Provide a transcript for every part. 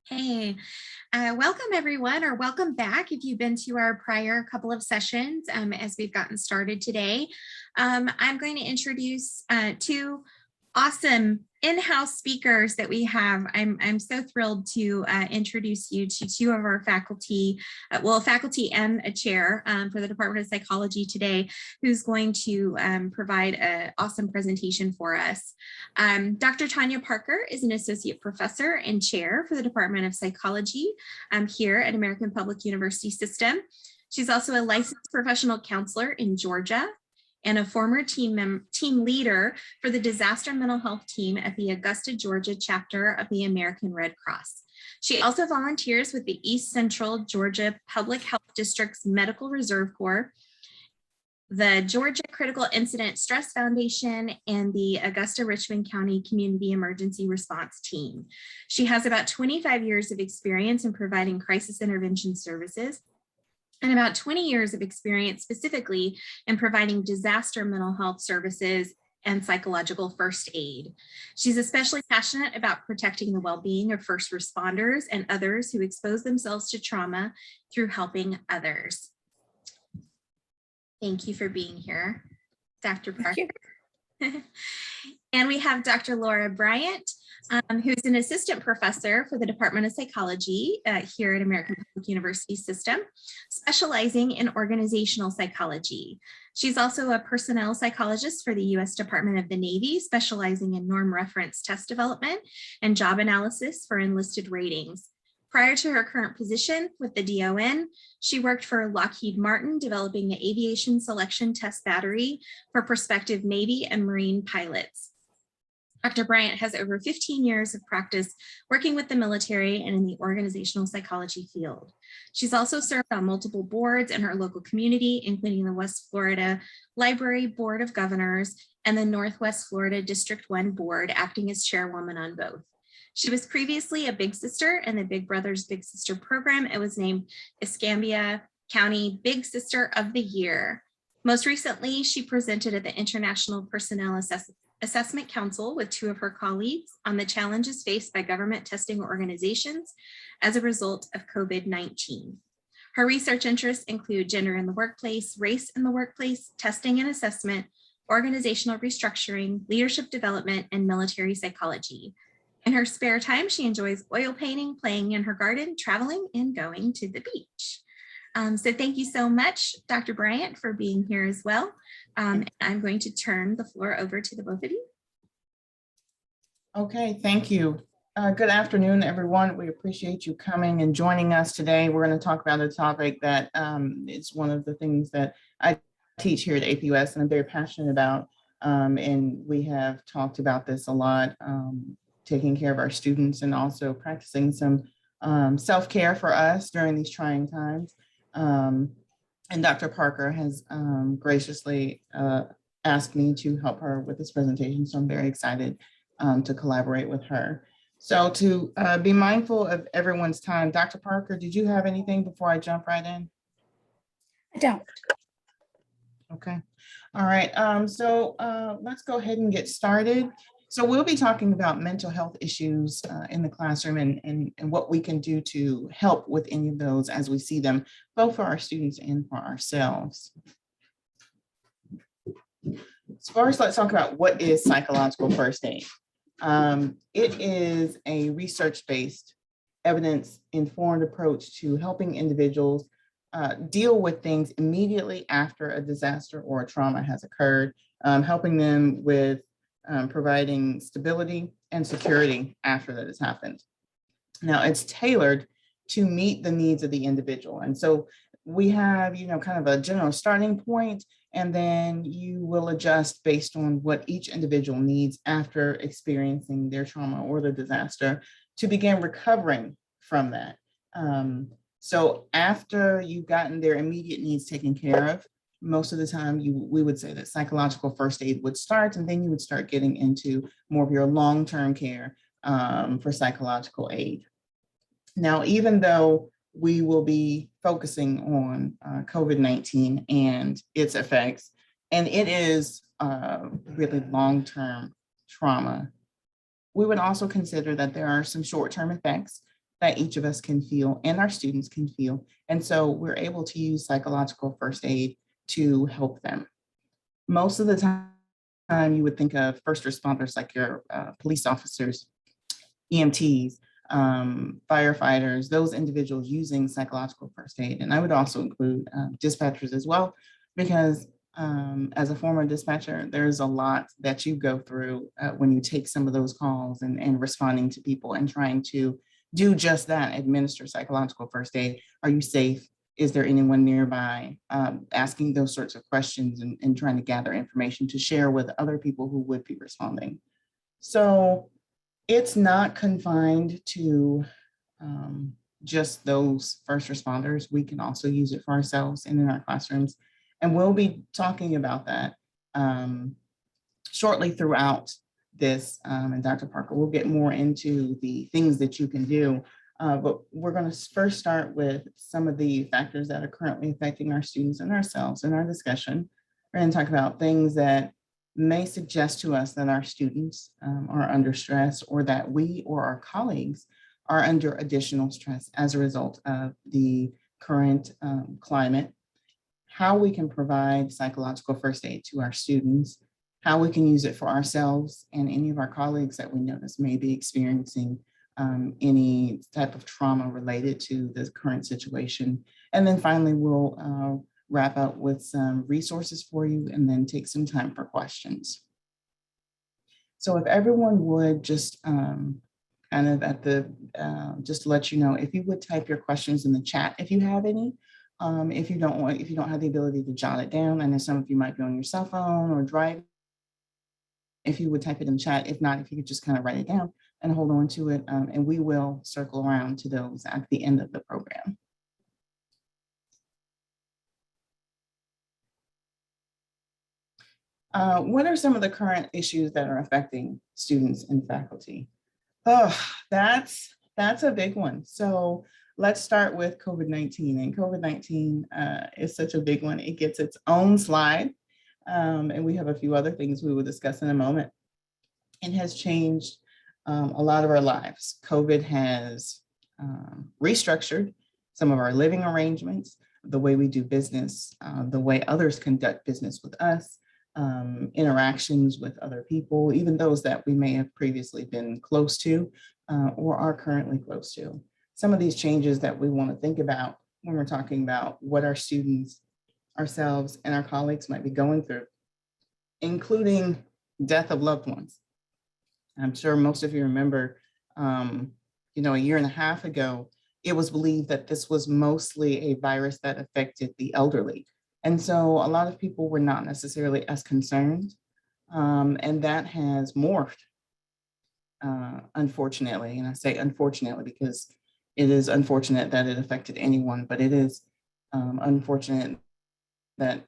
Hey, welcome everyone, or welcome back if you've been to our prior couple of sessions as we've gotten started today. I'm going to introduce two awesome in-house speakers that we have. I'm so thrilled to introduce you to two of our faculty, faculty and a chair for the Department of Psychology today, who's going to provide an awesome presentation for us. Dr. Tonia Parker is an associate professor and chair for the Department of Psychology here at American Public University System. She's also a licensed professional counselor in Georgia and a former team leader for the disaster mental health team at the Augusta, Georgia chapter of the American Red Cross. She also volunteers with the East Central Georgia Public Health District's Medical Reserve Corps, the Georgia Critical Incident Stress Foundation, and the Augusta Richmond County Community Emergency Response Team. She has about 25 years of experience in providing crisis intervention services and about 20 years of experience specifically in providing disaster mental health services and psychological first aid. She's especially passionate about protecting the well-being of first responders and others who expose themselves to trauma through helping others. Thank you for being here, Dr. Parker. And we have Dr. Laura Bryant, who's an assistant professor for the Department of Psychology here at American Public University System, specializing in organizational psychology. She's also a personnel psychologist for the U.S. Department of the Navy, specializing in norm reference test development and job analysis for enlisted ratings. Prior to her current position with the DON, she worked for Lockheed Martin, developing the aviation selection test battery for prospective Navy and Marine pilots. Dr. Bryant has over 15 years of practice working with the military and in the organizational psychology field. She's also served on multiple boards in her local community, including the West Florida Library Board of Governors and the Northwest Florida District 1 Board, acting as chairwoman on both. She was previously a Big Sister in the Big Brothers Big Sister program. It was named Escambia County Big Sister of the Year. Most recently, she presented at the International Personnel Assessment Council with two of her colleagues on the challenges faced by government testing organizations as a result of COVID-19. Her research interests include gender in the workplace, race in the workplace, testing and assessment, organizational restructuring, leadership development, and military psychology. In her spare time, she enjoys oil painting, playing in her garden, traveling, and going to the beach. So thank you so much, Dr. Bryant, for being here as well. I'm going to turn the floor over to the both of you. Okay, thank you. Good afternoon, everyone. We appreciate you coming and joining us today. We're going to talk about a topic that is one of the things that I teach here at APUS and I'm very passionate about. And we have talked about this a lot. Taking care of our students and also practicing some self-care for us during these trying times. And Dr. Parker has graciously asked me to help her with this presentation. So I'm very excited to collaborate with her. So to be mindful of everyone's time, Dr. Parker, did you have anything before I jump right in? I don't. Okay. All right. So let's go ahead and get started. So we'll be talking about mental health issues in the classroom and what we can do to help with any of those as we see them, both for our students and for ourselves. So first, let's talk about what is psychological first aid. It is a research-based, evidence-informed approach to helping individuals deal with things immediately after a disaster or a trauma has occurred, helping them with providing stability and security after that has happened. Now it's tailored to meet the needs of the individual. And so we have, kind of a general starting point, and then you will adjust based on what each individual needs after experiencing their trauma or the disaster to begin recovering from that. So after you've gotten their immediate needs taken care of, most of the time we would say that psychological first aid would start, and then you would start getting into more of your long-term care for psychological aid. Now, even though we will be focusing on COVID-19 and its effects, and it is really long-term trauma, we would also consider that there are some short-term effects that each of us can feel and our students can feel. And so we're able to use psychological first aid to help them. Most of the time you would think of first responders like your police officers, EMTs, firefighters, those individuals using psychological first aid. And I would also include dispatchers as well, because as a former dispatcher, there's a lot that you go through when you take some of those calls and responding to people and trying to do just that, administer psychological first aid. Are you safe? Is there anyone nearby? Asking those sorts of questions and trying to gather information to share with other people who would be responding. So it's not confined to just those first responders. We can also use it for ourselves and in our classrooms. And we'll be talking about that shortly throughout this. And Dr. Parker will get more into the things that you can do. But we're going to first start with some of the factors that are currently affecting our students and ourselves in our discussion. We're going to talk about things that may suggest to us that our students are under stress, or that we or our colleagues are under additional stress as a result of the current climate, how we can provide psychological first aid to our students, how we can use it for ourselves and any of our colleagues that we notice may be experiencing any type of trauma related to the current situation. And then finally, we'll wrap up with some resources for you and then take some time for questions. So if everyone would just kind of at the, just to let you know, if you would type your questions in the chat, if you have any, if you don't have the ability to jot it down, I know some of you might be on your cell phone or driving. If you would type it in the chat, if not, if you could just kind of write it down and hold on to it, and we will circle around to those at the end of the program. What are some of the current issues that are affecting students and faculty? Oh, that's a big one. So let's start with COVID-19. And COVID-19 is such a big one. It gets its own slide. And we have a few other things we will discuss in a moment. It has changed a lot of our lives. COVID has restructured some of our living arrangements, the way we do business, the way others conduct business with us, interactions with other people, even those that we may have previously been close to or are currently close to. Some of these changes that we want to think about when we're talking about what our students, ourselves, and our colleagues might be going through, including death of loved ones. I'm sure most of you remember, a year and a half ago, it was believed that this was mostly a virus that affected the elderly. And so a lot of people were not necessarily as concerned. And that has morphed, unfortunately. And I say unfortunately because it is unfortunate that it affected anyone, but it is unfortunate that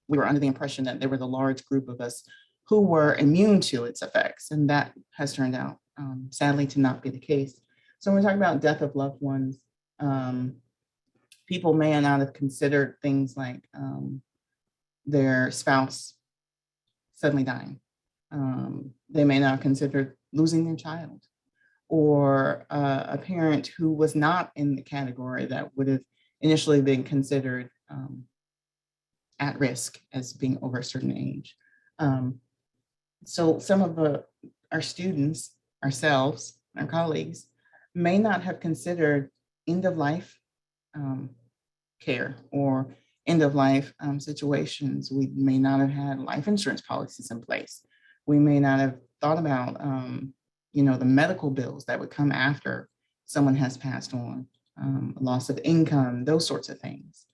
we were under the impression that there was a large group of us who were immune to its effects. And that has turned out, sadly, to not be the case. So when we talk about death of loved ones, people may not have considered things like their spouse suddenly dying. They may not have considered losing their child, or a parent who was not in the category that would have initially been considered at risk as being over a certain age. So some of our students, ourselves, our colleagues, may not have considered end of life care or end of life situations. We may not have had life insurance policies in place. We may not have thought about, the medical bills that would come after someone has passed on, loss of income, those sorts of things.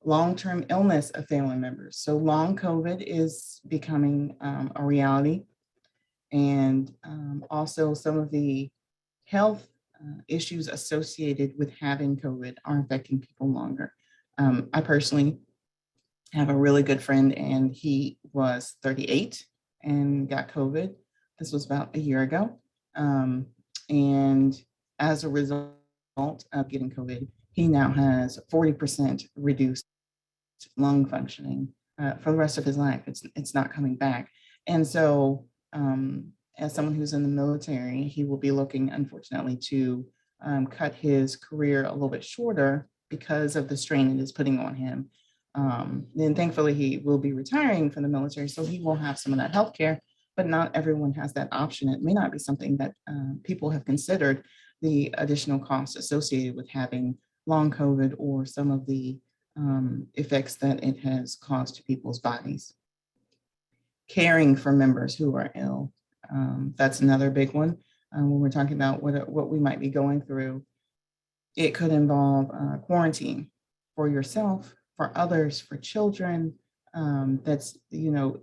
Long-term illness of family members. So long COVID is becoming a reality. And also some of the health issues associated with having COVID are affecting people longer. I personally have a really good friend, and he was 38 and got COVID. This was about a year ago. And as a result of getting COVID, he now has 40% reduced lung functioning for the rest of his life. It's not coming back. And so as someone who's in the military, he will be looking, unfortunately, to cut his career a little bit shorter because of the strain it is putting on him. And thankfully, he will be retiring from the military, so he will have some of that health care, but not everyone has that option. It may not be something that people have considered, the additional costs associated with having long COVID or some of the effects that it has caused to people's bodies. Caring for members who are ill, that's another big one. When we're talking about what we might be going through, it could involve quarantine for yourself, for others, for children. That's,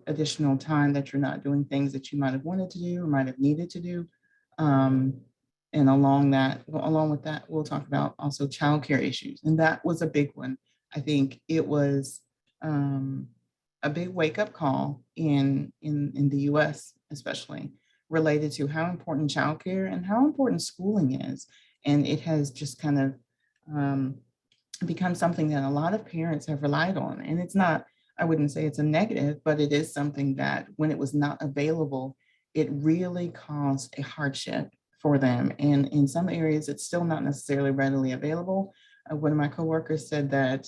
additional time that you're not doing things that you might have wanted to do or might have needed to do. And along with that, we'll talk about also childcare issues. And that was a big one. I think it was a big wake-up call in the US, especially related to how important childcare and how important schooling is. And it has just kind of become something that a lot of parents have relied on. And it's not, I wouldn't say it's a negative, but it is something that when it was not available, it really caused a hardship for them. And in some areas, it's still not necessarily readily available. One of my coworkers said that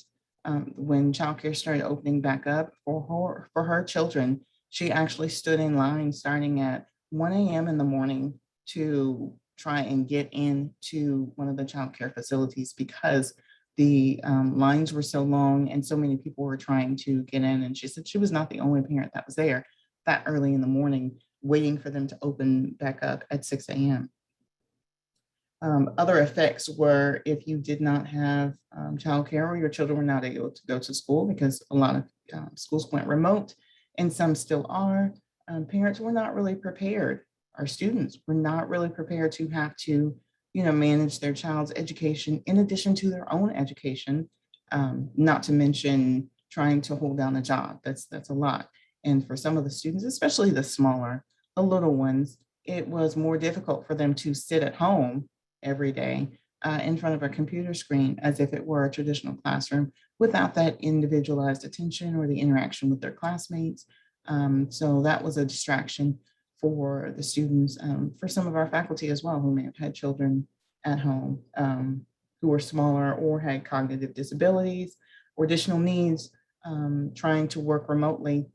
when childcare started opening back up for her children, she actually stood in line starting at 1 a.m. in the morning to try and get into one of the childcare facilities because the lines were so long and so many people were trying to get in. And she said she was not the only parent that was there that early in the morning waiting for them to open back up at 6 a.m. Other effects were if you did not have childcare or your children were not able to go to school because a lot of schools went remote and some still are, parents were not really prepared. Our students were not really prepared to have to, manage their child's education in addition to their own education, not to mention trying to hold down a job. That's a lot. And for some of the students, especially the smaller, the little ones, it was more difficult for them to sit at home every day in front of a computer screen as if it were a traditional classroom without that individualized attention or the interaction with their classmates. So that was a distraction for the students, for some of our faculty as well, who may have had children at home who were smaller or had cognitive disabilities or additional needs, trying to work remotely,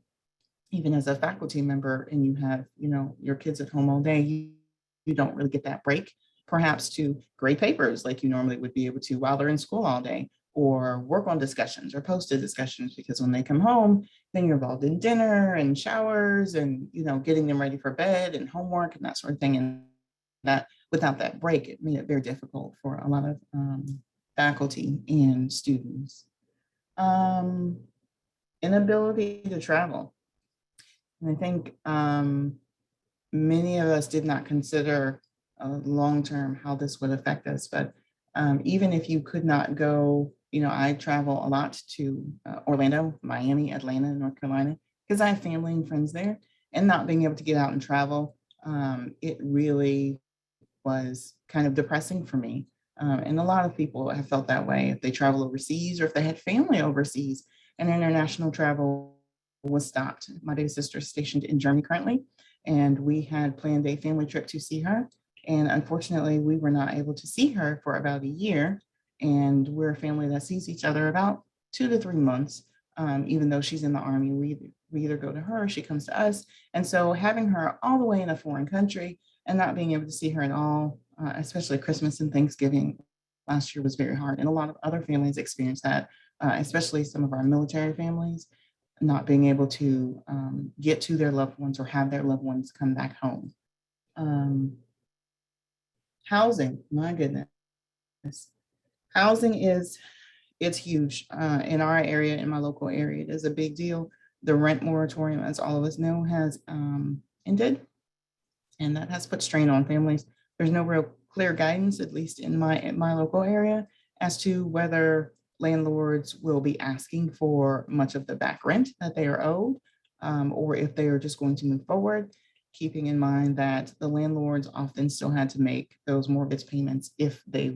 even as a faculty member, and you have, your kids at home all day, you don't really get that break, perhaps to grade papers like you normally would be able to while they're in school all day, or work on discussions or post-it discussions, because when they come home, then you're involved in dinner and showers and, getting them ready for bed and homework and that sort of thing. And that without that break, it made it very difficult for a lot of faculty and students. Inability to travel. And I think many of us did not consider long-term how this would affect us, but even if you could not go, I travel a lot to Orlando, Miami, Atlanta, North Carolina, because I have family and friends there, and not being able to get out and travel, it really was kind of depressing for me. And a lot of people have felt that way if they travel overseas or if they had family overseas and international travel was stopped. My big sister is stationed in Germany currently, and we had planned a family trip to see her. And unfortunately, we were not able to see her for about a year. And we're a family that sees each other about 2 to 3 months. Even though she's in the Army, we either go to her or she comes to us. And so having her all the way in a foreign country and not being able to see her at all, especially Christmas and Thanksgiving last year, was very hard. And a lot of other families experienced that, especially some of our military families, not being able to get to their loved ones or have their loved ones come back home. Housing, my goodness. Housing it's huge in our area, in my local area. It is a big deal. The rent moratorium, as all of us know, has ended, and that has put strain on families. There's no real clear guidance, at least in my local area, as to whether landlords will be asking for much of the back rent that they are owed, or if they are just going to move forward, keeping in mind that the landlords often still had to make those mortgage payments if they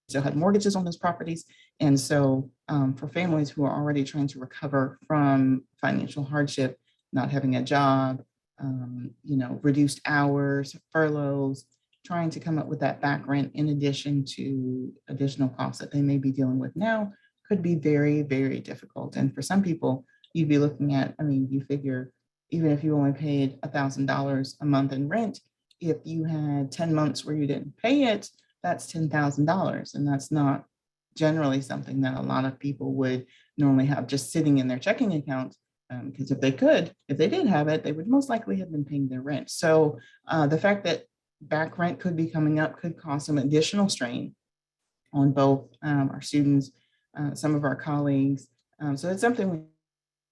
still had mortgages on those properties. And so for families who are already trying to recover from financial hardship, not having a job, reduced hours, furloughs, trying to come up with that back rent in addition to additional costs that they may be dealing with now could be very, very difficult. And for some people, you'd be looking at, I mean, you figure even if you only paid $1,000 a month in rent, if you had 10 months where you didn't pay it, that's $10,000. And that's not generally something that a lot of people would normally have just sitting in their checking account. Because if they did have it, they would most likely have been paying their rent. So the fact that back rent could be coming up could cause some additional strain on both our students, some of our colleagues. So it's something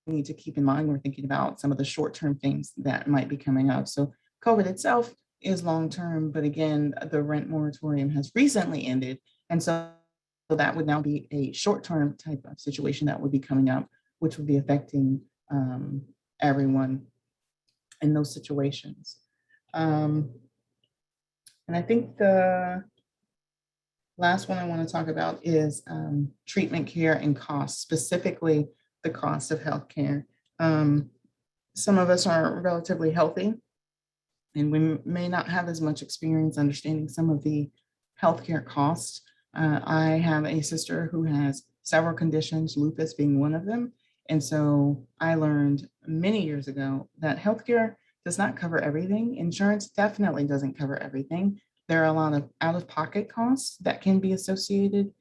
we need to keep in mind. We're thinking about some of the short-term things that might be coming up. So COVID itself is long-term, but again, the rent moratorium has recently ended. And so that would now be a short-term type of situation that would be coming up, which would be affecting everyone in those situations. And I think the last one I want to talk about is treatment care and costs, specifically the cost of healthcare. Some of us are relatively healthy, and we may not have as much experience understanding some of the healthcare costs. I have a sister who has several conditions, lupus being one of them. And so I learned many years ago that healthcare does not cover everything. Insurance definitely doesn't cover everything. There are a lot of out-of-pocket costs that can be associated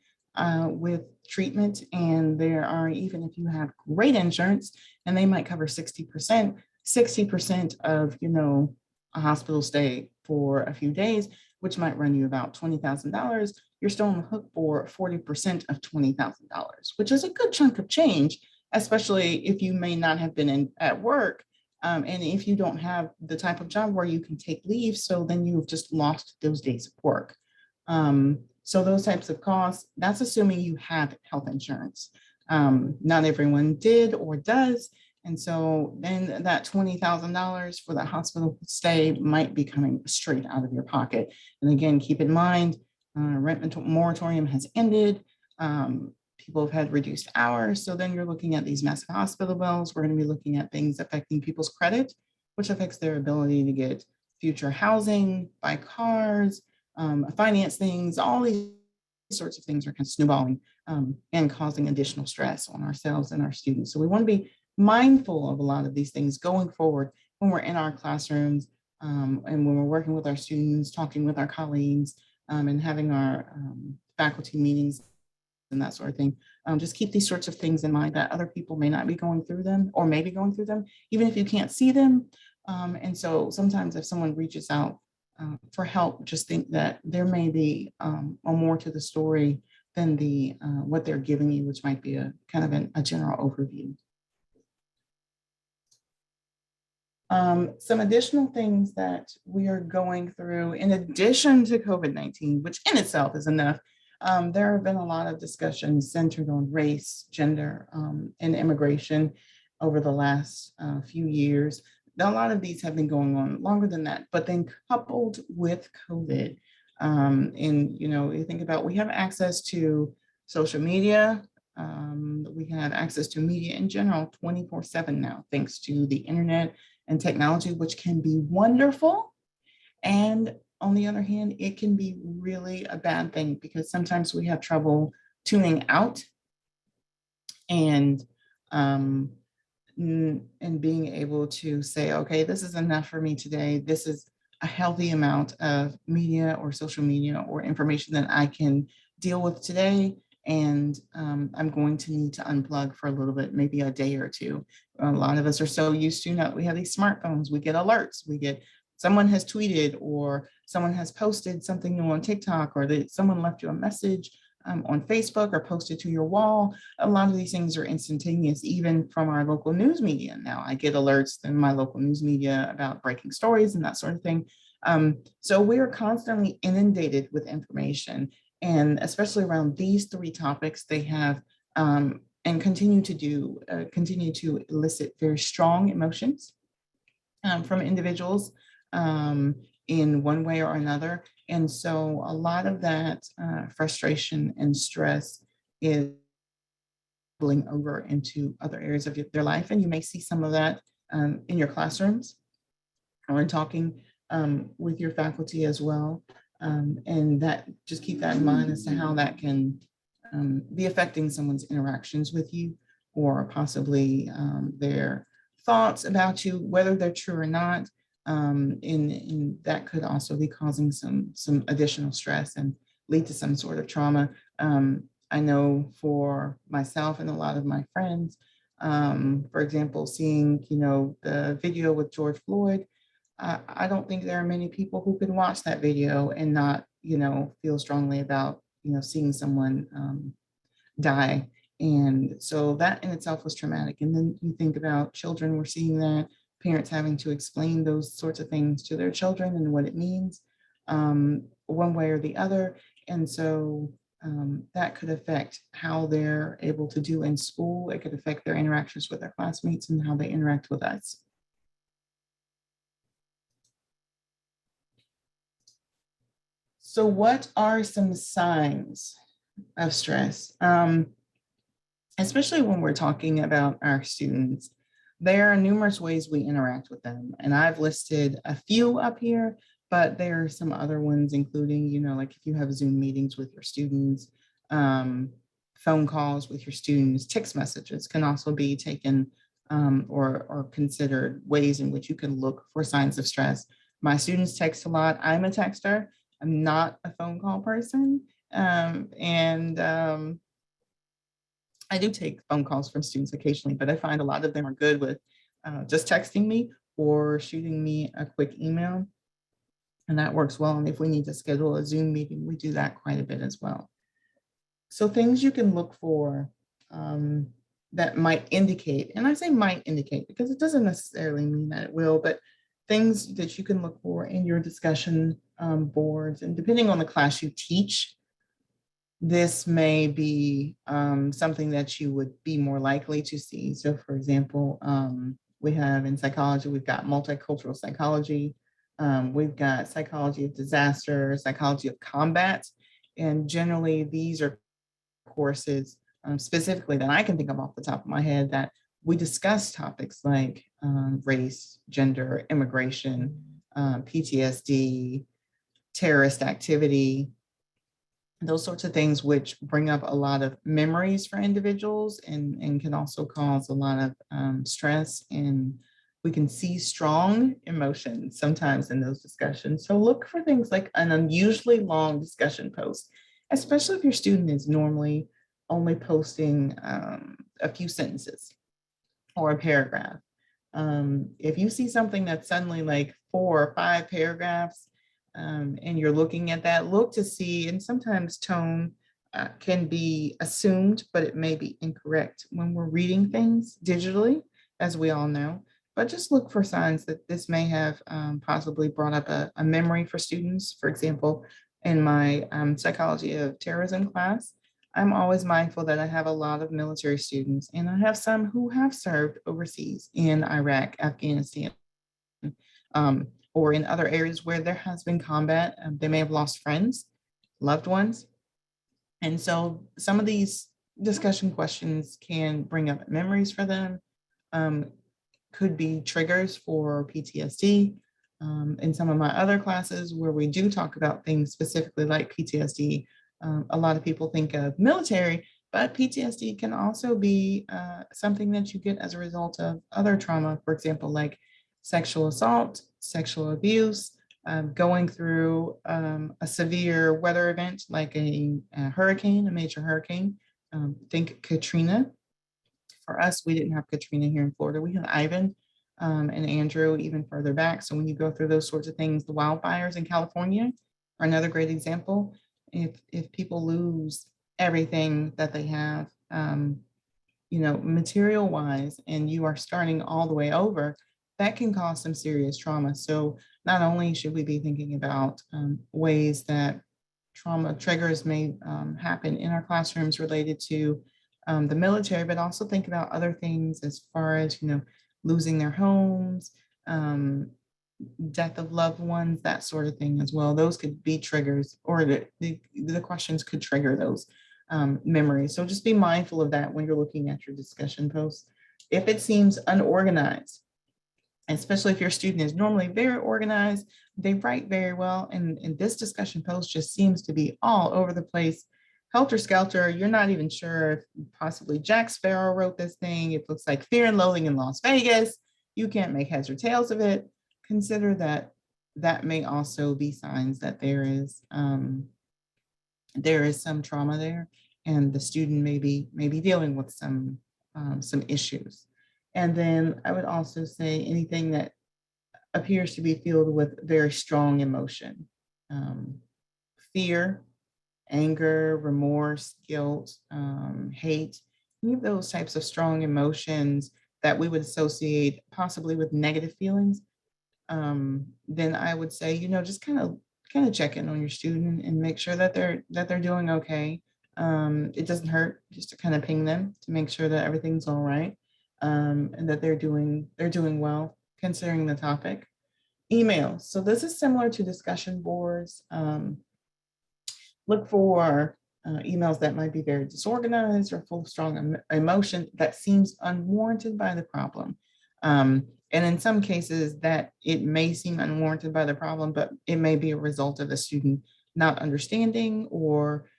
with treatment. And there are, even if you have great insurance and they might cover 60%, 60% of, a hospital stay for a few days, which might run you about $20,000, you're still on the hook for 40% of $20,000, which is a good chunk of change, especially if you may not have been at work. And if you don't have the type of job where you can take leave, so then you've just lost those days of work. So those types of costs, that's assuming you have health insurance. Not everyone did or does. And so then that $20,000 for the hospital stay might be coming straight out of your pocket. And again, keep in mind, rent moratorium has ended. People have had reduced hours. So then you're looking at these massive hospital bills. We're going to be looking at things affecting people's credit, which affects their ability to get future housing, buy cars, finance things. All these sorts of things are kind of snowballing and causing additional stress on ourselves and our students. So we want to be mindful of a lot of these things going forward when we're in our classrooms and when we're working with our students, talking with our colleagues, and having our faculty meetings and that sort of thing. Just keep these sorts of things in mind that other people may not be going through them or may be going through them, even if you can't see them. And so sometimes if someone reaches out for help, just think that there may be more to the story than the what they're giving you, which might be a kind of a general overview. Some additional things that we are going through in addition to COVID-19, which in itself is enough. There have been a lot of discussions centered on race, gender, and immigration over the last few years. Now, a lot of these have been going on longer than that, but then coupled with COVID, and you think about, we have access to social media. We have access to media in general 24/7 now, thanks to the internet and technology, which can be wonderful. And on the other hand, it can be really a bad thing because sometimes we have trouble tuning out and being able to say, okay, this is enough for me today. This is a healthy amount of media or social media or information that I can deal with today. And I'm going to need to unplug for a little bit, maybe a day or two. A lot of us are so used to, we have these smartphones, we get alerts, we get someone has tweeted or someone has posted something new on TikTok, or that someone left you a message on Facebook or posted to your wall. A lot of these things are instantaneous, even from our local news media. Now I get alerts in my local news media about breaking stories and that sort of thing. So we are constantly inundated with information. And especially around these three topics, they have and continue to elicit very strong emotions from individuals in one way or another. And so a lot of that frustration and stress is spilling over into other areas of their life. And you may see some of that in your classrooms or in talking with your faculty as well. And that, just keep that in mind as to how that can be affecting someone's interactions with you, or possibly their thoughts about you, whether they're true or not. And that could also be causing some additional stress and lead to some sort of trauma. I know for myself and a lot of my friends, for example, seeing, the video with George Floyd, I don't think there are many people who can watch that video and not, feel strongly about, seeing someone die. And so that in itself was traumatic. And then you think about children, we're seeing that, parents having to explain those sorts of things to their children and what it means, one way or the other. And so that could affect how they're able to do in school. It could affect their interactions with their classmates and how they interact with us. So what are some signs of stress? Especially when we're talking about our students, there are numerous ways we interact with them. And I've listed a few up here, but there are some other ones, including, like if you have Zoom meetings with your students, phone calls with your students, text messages can also be taken or considered ways in which you can look for signs of stress. My students text a lot. I'm a texter. I'm not a phone call person. I do take phone calls from students occasionally, but I find a lot of them are good with just texting me or shooting me a quick email. And that works well. And if we need to schedule a Zoom meeting, we do that quite a bit as well. So things you can look for that might indicate, and I say might indicate because it doesn't necessarily mean that it will, but things that you can look for in your discussion boards. And depending on the class you teach, this may be something that you would be more likely to see. So for example, we have in psychology, we've got multicultural psychology, we've got psychology of disaster, psychology of combat. And generally these are courses specifically that I can think of off the top of my head that we discuss topics like race, gender, immigration, PTSD, terrorist activity, those sorts of things, which bring up a lot of memories for individuals and can also cause a lot of stress. And we can see strong emotions sometimes in those discussions. So look for things like an unusually long discussion post, especially if your student is normally only posting a few sentences or a paragraph. If you see something that's suddenly like 4 or 5 paragraphs, and you're looking at that, look to see, and sometimes tone can be assumed, but it may be incorrect when we're reading things digitally, as we all know. But just look for signs that this may have possibly brought up a memory for students. For example, in my psychology of terrorism class, I'm always mindful that I have a lot of military students, and I have some who have served overseas in Iraq, Afghanistan, or in other areas where there has been combat. They may have lost friends, loved ones. And so some of these discussion questions can bring up memories for them, could be triggers for PTSD. In some of my other classes where we do talk about things specifically like PTSD, a lot of people think of military, but PTSD can also be something that you get as a result of other trauma, for example, like sexual assault, sexual abuse, going through a severe weather event like a hurricane, a major hurricane. Think Katrina. For us, we didn't have Katrina here in Florida. We had Ivan and Andrew even further back. So when you go through those sorts of things, the wildfires in California are another great example. If people lose everything that they have, material wise, and you are starting all the way over, that can cause some serious trauma. So not only should we be thinking about ways that trauma triggers may happen in our classrooms related to the military, but also think about other things as far as, losing their homes, death of loved ones, that sort of thing as well. Those could be triggers, or the questions could trigger those memories. So just be mindful of that when you're looking at your discussion posts. If it seems unorganized, especially if your student is normally very organized, they write very well. And this discussion post just seems to be all over the place. Helter skelter, you're not even sure if possibly Jack Sparrow wrote this thing. It looks like Fear and Loathing in Las Vegas. You can't make heads or tails of it. Consider that that may also be signs that there is some trauma there, and the student may be dealing with some issues. And then I would also say anything that appears to be filled with very strong emotion, fear, anger, remorse, guilt, hate, any of those types of strong emotions that we would associate possibly with negative feelings. Then I would say, just kind of check in on your student and make sure that they're doing okay. It doesn't hurt just to kind of ping them to make sure that everything's all right, and that they're doing well considering the topic. Emails. So this is similar to discussion boards. Look for emails that might be very disorganized or full of strong emotion that seems unwarranted by the problem. And in some cases that it may seem unwarranted by the problem, but it may be a result of the student not understanding or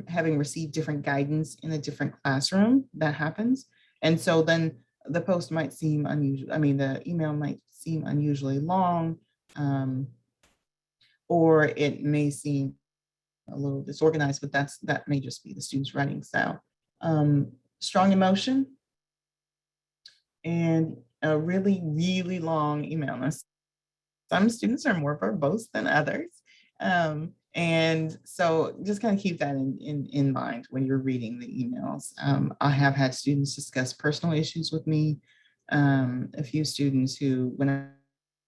having received different guidance in a different classroom. That happens. And so then the post might seem unusual. I mean, the email might seem unusually long, or it may seem a little disorganized, but that may just be the student's writing style. Strong emotion and a really, really long email. Now, some students are more verbose than others. And so just kind of keep that in mind when you're reading the emails. I have had students discuss personal issues with me. A few students who, when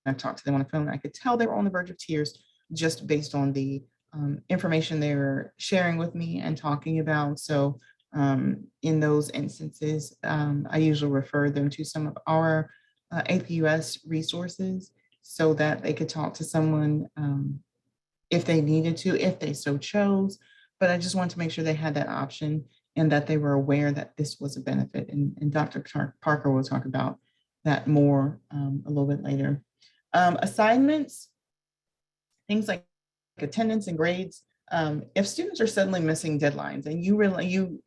I talked to them on the phone, I could tell they were on the verge of tears just based on the information they were sharing with me and talking about. So in those instances, I usually refer them to some of our APUS resources so that they could talk to someone if they needed to, if they so chose. But I just wanted to make sure they had that option and that they were aware that this was a benefit. And Dr. Parker will talk about that more a little bit later. Assignments, things like attendance and grades. If students are suddenly missing deadlines and you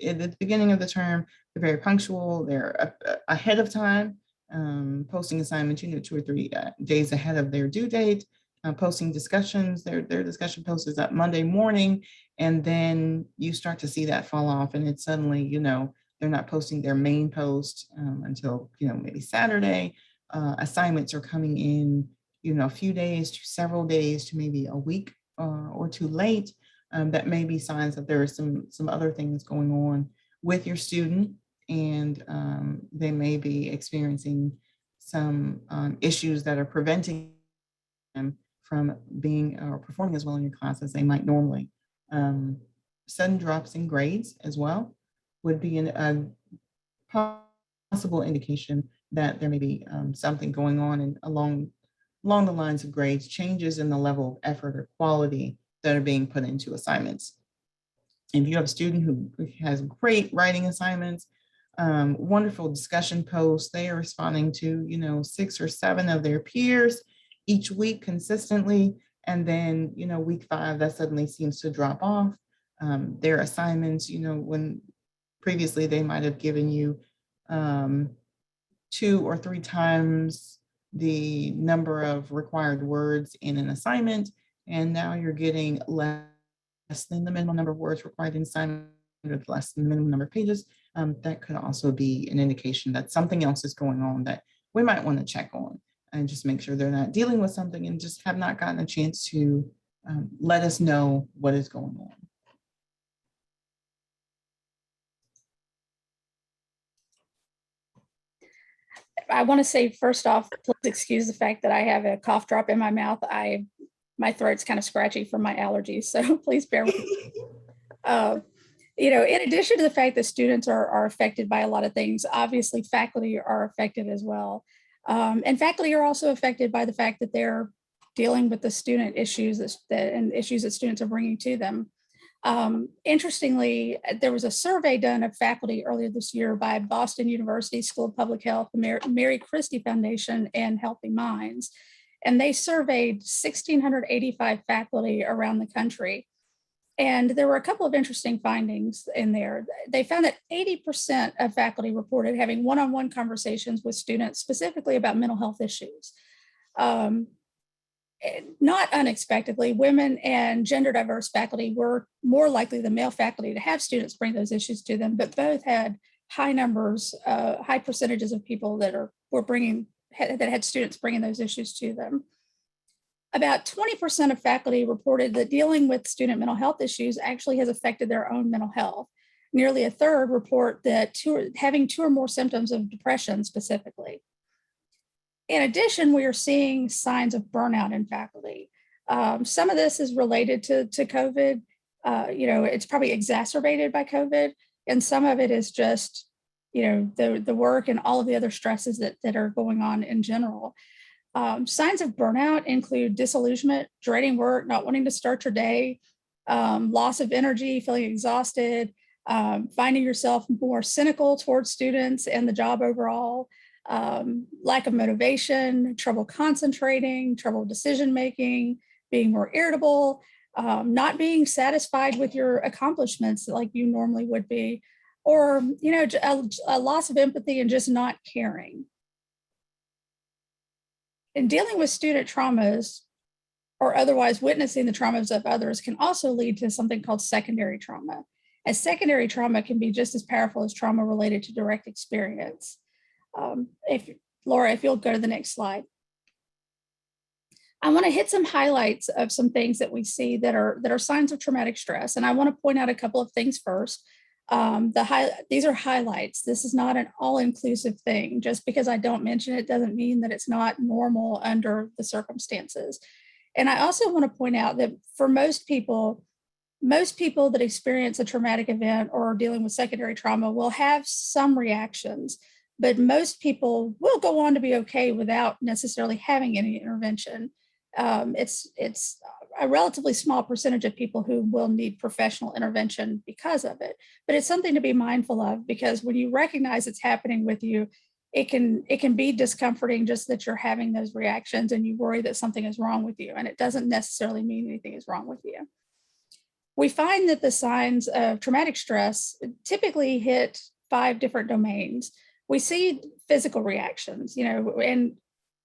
at the beginning of the term, they're very punctual, they're ahead of time, posting assignments, 2 or 3 days ahead of their due date, posting discussions, their discussion post is up Monday morning, and then you start to see that fall off and it's suddenly, they're not posting their main post until, maybe Saturday. Assignments are coming in, a few days to several days to maybe a week or too late. That may be signs that there are some other things going on with your student, and they may be experiencing some issues that are preventing them from being or performing as well in your class as they might normally. Sudden drops in grades as well would be a possible indication that there may be something going on and along the lines of grades, changes in the level of effort or quality that are being put into assignments. If you have a student who has great writing assignments, wonderful discussion posts, they are responding to, 6 or 7 of their peers each week consistently. And then, week 5, that suddenly seems to drop off. Their assignments, when previously they might have given you 2 or 3 times the number of required words in an assignment, and now you're getting less than the minimum number of words required in assignment, or less than the minimum number of pages. That could also be an indication that something else is going on that we might want to check on and just make sure they're not dealing with something and just have not gotten a chance to let us know what is going on. I want to say first off, please excuse the fact that I have a cough drop in my mouth. My throat's kind of scratchy from my allergies, so please bear with me. In addition to the fact that students are affected by a lot of things, obviously faculty are affected as well. And faculty are also affected by the fact that they're dealing with the student issues and issues that students are bringing to them. Interestingly, there was a survey done of faculty earlier this year by Boston University School of Public Health, the Mary Christie Foundation, and Healthy Minds. And they surveyed 1,685 faculty around the country. And there were a couple of interesting findings in there. They found that 80% of faculty reported having one-on-one conversations with students specifically about mental health issues. Not unexpectedly, women and gender diverse faculty were more likely than male faculty to have students bring those issues to them, but both had high numbers, high percentages of people that had students bringing those issues to them. About 20% of faculty reported that dealing with student mental health issues actually has affected their own mental health. Nearly a third report that having 2 or more symptoms of depression specifically. In addition, we are seeing signs of burnout in faculty. Some of this is related to COVID. It's probably exacerbated by COVID, and some of it is just, the work and all of the other stresses that are going on in general. Signs of burnout include disillusionment, dreading work, not wanting to start your day, loss of energy, feeling exhausted, finding yourself more cynical towards students and the job overall, lack of motivation, trouble concentrating, trouble decision-making, being more irritable, not being satisfied with your accomplishments like you normally would be, or, a loss of empathy and just not caring. And dealing with student traumas or otherwise witnessing the traumas of others can also lead to something called secondary trauma. And secondary trauma can be just as powerful as trauma related to direct experience. Laura, if you'll go to the next slide. I want to hit some highlights of some things that we see that are signs of traumatic stress. And I want to point out a couple of things first. These are highlights. This is not an all-inclusive thing. Just because I don't mention it doesn't mean that it's not normal under the circumstances. And I also want to point out that for most people that experience a traumatic event or are dealing with secondary trauma will have some reactions, but most people will go on to be okay without necessarily having any intervention. It's a relatively small percentage of people who will need professional intervention because of it, but it's something to be mindful of, because when you recognize it's happening with you, it can be discomforting just that you're having those reactions and you worry that something is wrong with you, and it doesn't necessarily mean anything is wrong with you. We find that the signs of traumatic stress typically hit 5 different domains. We see physical reactions, and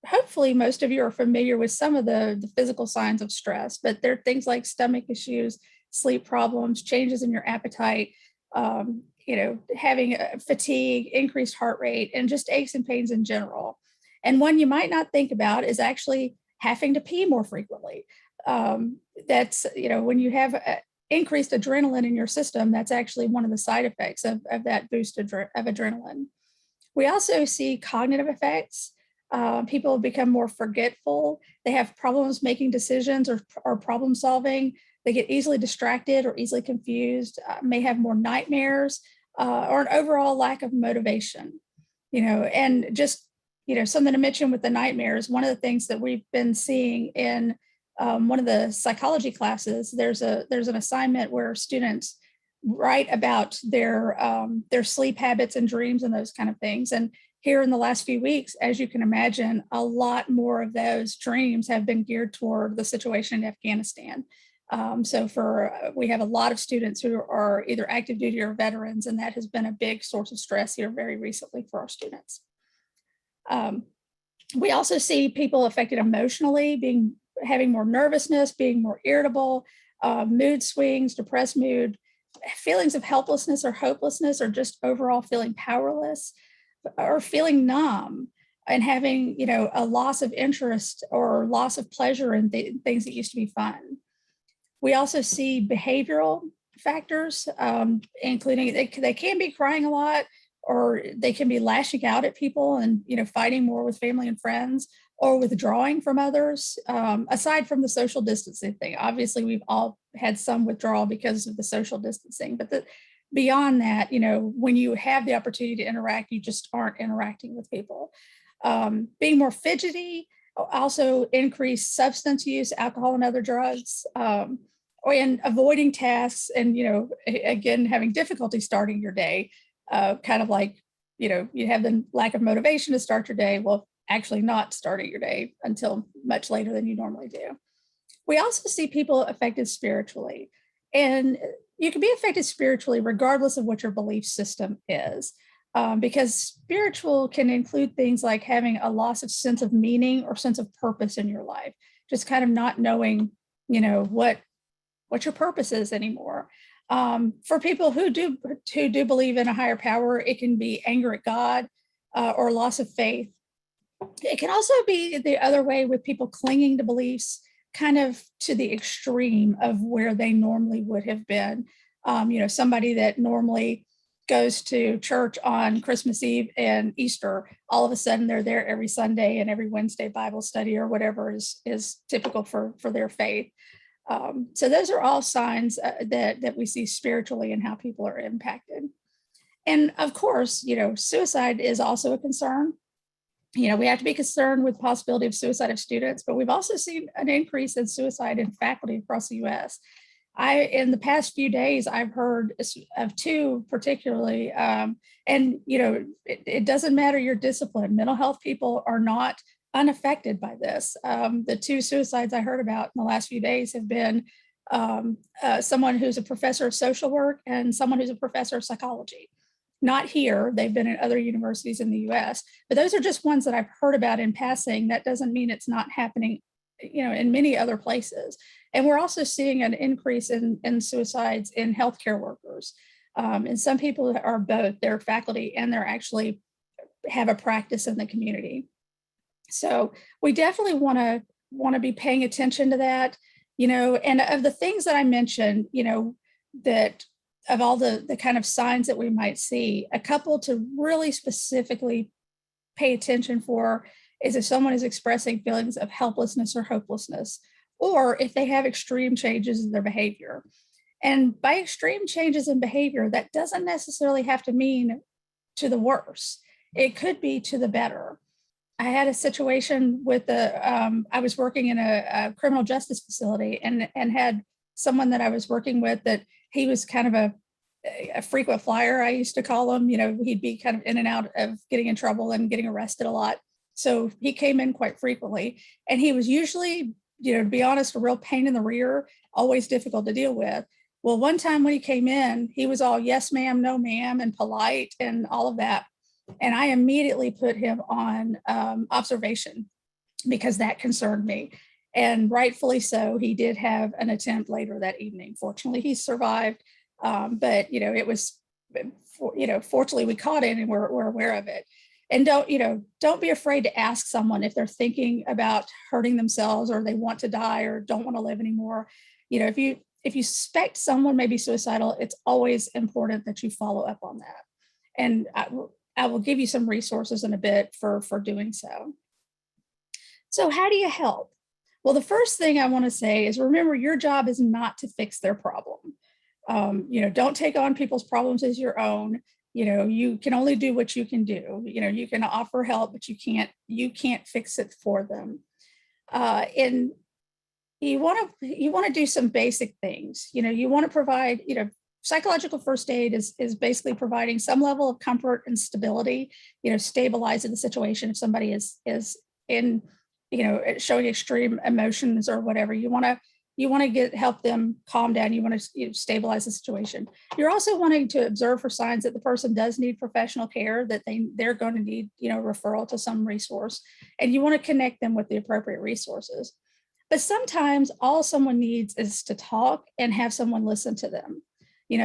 hopefully most of you are familiar with some of the physical signs of stress, but there are things like stomach issues, sleep problems, changes in your appetite, having fatigue, increased heart rate, and just aches and pains in general. And one you might not think about is actually having to pee more frequently. That's, when you have increased adrenaline in your system, that's actually one of the side effects of that boost of adrenaline. We also see cognitive effects. People become more forgetful. They have problems making decisions or problem solving. They get easily distracted or easily confused, may have more nightmares, or an overall lack of motivation. And just, something to mention with the nightmares, one of the things that we've been seeing in one of the psychology classes, there's an assignment where students write about their sleep habits and dreams and those kind of things. And here in the last few weeks, as you can imagine, a lot more of those dreams have been geared toward the situation in Afghanistan. We have a lot of students who are either active duty or veterans, and that has been a big source of stress here very recently for our students. We also see people affected emotionally, having more nervousness, being more irritable, mood swings, depressed mood, feelings of helplessness or hopelessness, or just overall feeling powerless, or feeling numb, and having, a loss of interest or loss of pleasure in things that used to be fun. We also see behavioral factors, including they can be crying a lot, or they can be lashing out at people and, fighting more with family and friends, or withdrawing from others, aside from the social distancing thing. Obviously, we've all had some withdrawal because of the social distancing, but beyond that, when you have the opportunity to interact, you just aren't interacting with people. Being more fidgety, also increased substance use, alcohol and other drugs, and avoiding tasks and, again, having difficulty starting your day, kind of like, you have the lack of motivation to start your day. Well, actually not starting your day until much later than you normally do. We also see people affected spiritually, and you can be affected spiritually regardless of what your belief system is, because spiritual can include things like having a loss of sense of meaning or sense of purpose in your life, just kind of not knowing, what your purpose is anymore. For people who do believe in a higher power, it can be anger at God, or loss of faith. It can also be the other way, with people clinging to beliefs kind of to the extreme of where they normally would have been. Somebody that normally goes to church on Christmas Eve and Easter, all of a sudden they're there every Sunday and every Wednesday Bible study or whatever is typical for their faith. So those are all signs that we see spiritually and how people are impacted. And of course, suicide is also a concern. We have to be concerned with the possibility of suicide of students, but we've also seen an increase in suicide in faculty across the US. In the past few days, I've heard of two particularly, and it doesn't matter your discipline. Mental health people are not unaffected by this. The two suicides I heard about in the last few days have been someone who's a professor of social work and someone who's a professor of psychology. Not here, they've been at other universities in the US, but those are just ones that I've heard about in passing. That doesn't mean it's not happening, in many other places. And we're also seeing an increase in suicides in healthcare workers. And some people are both, they're faculty and they're actually have a practice in the community. So we definitely want to be paying attention to that, and of the things that I mentioned, that of all the kind of signs that we might see, a couple to really specifically pay attention for is if someone is expressing feelings of helplessness or hopelessness, or if they have extreme changes in their behavior. And by extreme changes in behavior, that doesn't necessarily have to mean to the worse. It could be to the better. I had a situation with I was working in a criminal justice facility and had someone that I was working with that he was kind of a frequent flyer, I used to call him. He'd be kind of in and out of getting in trouble and getting arrested a lot. So he came in quite frequently, and he was usually, to be honest, a real pain in the rear, always difficult to deal with. Well, one time when he came in, he was all yes, ma'am, no, ma'am, and polite and all of that. And I immediately put him on observation because that concerned me. And rightfully so, he did have an attempt later that evening. Fortunately, he survived. But, it was, fortunately we caught it and we're aware of it. And don't be afraid to ask someone if they're thinking about hurting themselves or they want to die or don't want to live anymore. If you suspect someone may be suicidal, it's always important that you follow up on that. And I will give you some resources in a bit for doing so. So how do you help? Well, the first thing I want to say is remember, your job is not to fix their problem. Don't take on people's problems as your own. You can only do what you can do. You can offer help, but you can't fix it for them. And you want to do some basic things. You want to provide, psychological first aid is basically providing some level of comfort and stability, stabilizing the situation. If somebody is in, showing extreme emotions or whatever, you want to help them calm down. You want to stabilize the situation. You're also wanting to observe for signs that the person does need professional care, that they're going to need, referral to some resource, and you want to connect them with the appropriate resources. But sometimes all someone needs is to talk and have someone listen to them.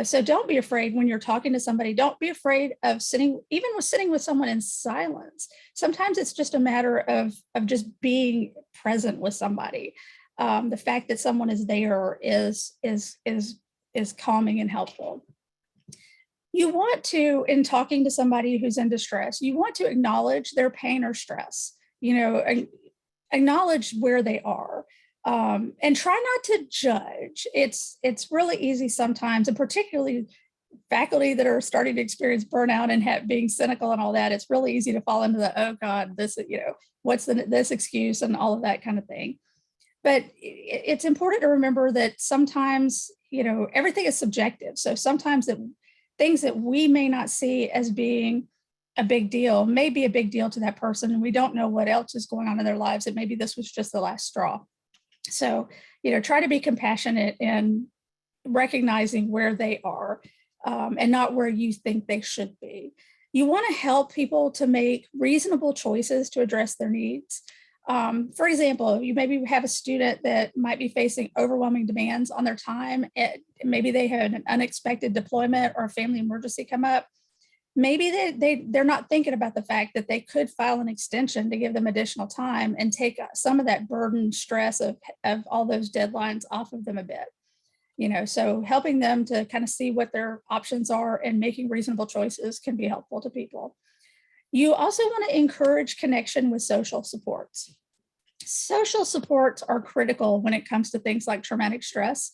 So don't be afraid when you're talking to somebody. Don't be afraid of sitting with someone in silence. Sometimes it's just a matter of just being present with somebody. The fact that someone is there is calming and helpful. You want to, in talking to somebody who's in distress, you want to acknowledge their pain or stress. Acknowledge where they are. And try not to judge. It's really easy sometimes, and particularly faculty that are starting to experience burnout and being cynical and all that. It's really easy to fall into the, oh God, this, what's this excuse and all of that kind of thing. But it's important to remember that sometimes, everything is subjective. So sometimes things that we may not see as being a big deal may be a big deal to that person, and we don't know what else is going on in their lives, and maybe this was just the last straw. So, try to be compassionate and recognizing where they are, and not where you think they should be. You want to help people to make reasonable choices to address their needs. For example, you maybe have a student that might be facing overwhelming demands on their time. Maybe they had an unexpected deployment or a family emergency come up. Maybe they're not thinking about the fact that they could file an extension to give them additional time and take some of that burden, stress of all those deadlines off of them a bit. So helping them to kind of see what their options are and making reasonable choices can be helpful to people. You also want to encourage connection with social supports. Social supports are critical when it comes to things like traumatic stress.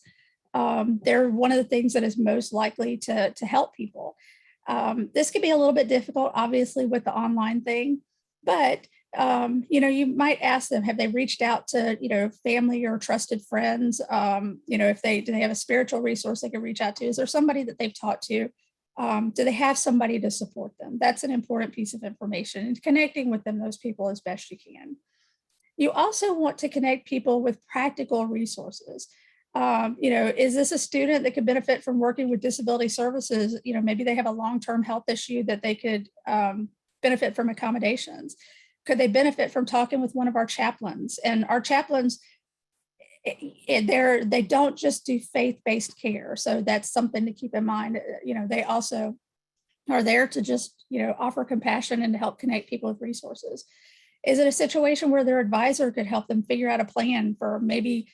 They're one of the things that is most likely to help people. This could be a little bit difficult, obviously, with the online thing, but you might ask them, have they reached out to, family or trusted friends? If do they have a spiritual resource they can reach out to? Is there somebody that they've talked to? Do they have somebody to support them? That's an important piece of information, and connecting with them, those people, as best you can. You also want to connect people with practical resources. Is this a student that could benefit from working with disability services? Maybe they have a long-term health issue that they could benefit from accommodations. Could they benefit from talking with one of our chaplains? And our chaplains, they don't just do faith-based care. So that's something to keep in mind. They also are there to just, offer compassion and to help connect people with resources. Is it a situation where their advisor could help them figure out a plan for maybe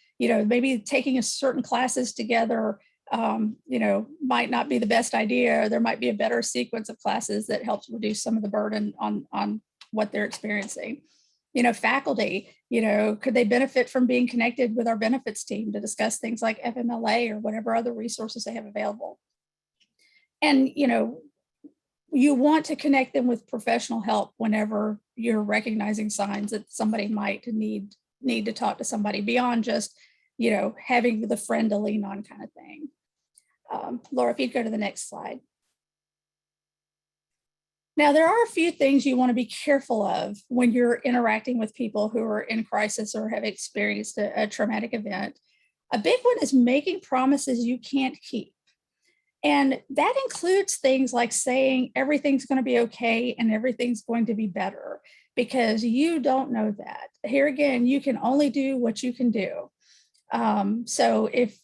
taking a certain classes together, might not be the best idea. There might be a better sequence of classes that helps reduce some of the burden on what they're experiencing. Faculty, could they benefit from being connected with our benefits team to discuss things like FMLA or whatever other resources they have available? And, you want to connect them with professional help whenever you're recognizing signs that somebody might need to talk to somebody beyond just, having the friend to lean on kind of thing. Laura, if you'd go to the next slide. Now, there are a few things you want to be careful of when you're interacting with people who are in crisis or have experienced a traumatic event. A big one is making promises you can't keep. And that includes things like saying everything's going to be okay and everything's going to be better, because you don't know that. Here again, you can only do what you can do. So if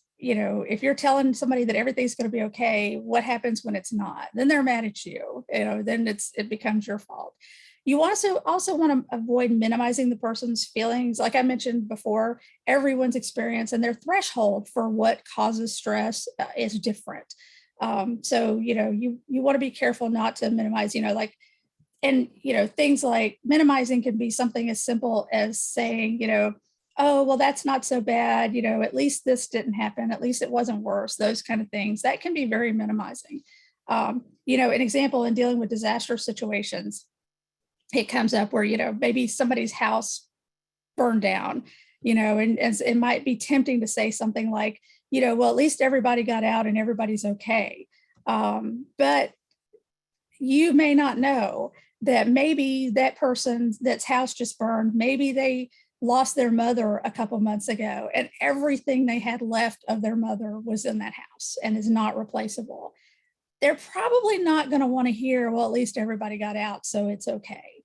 you're telling somebody that everything's going to be okay, what happens when it's not? Then they're mad at you. Then it becomes your fault. You also want to avoid minimizing the person's feelings. Like I mentioned before, everyone's experience and their threshold for what causes stress is different. So you want to be careful not to minimize. Things like minimizing can be something as simple as saying, oh, well, that's not so bad. At least this didn't happen. At least it wasn't worse. Those kind of things that can be very minimizing. An example in dealing with disaster situations, it comes up where, maybe somebody's house burned down, and it might be tempting to say something like, well, at least everybody got out and everybody's okay. But you may not know that maybe that person that's house just burned, maybe they lost their mother a couple months ago and everything they had left of their mother was in that house and is not replaceable. They're probably not going to want to hear, well, at least everybody got out, so it's okay.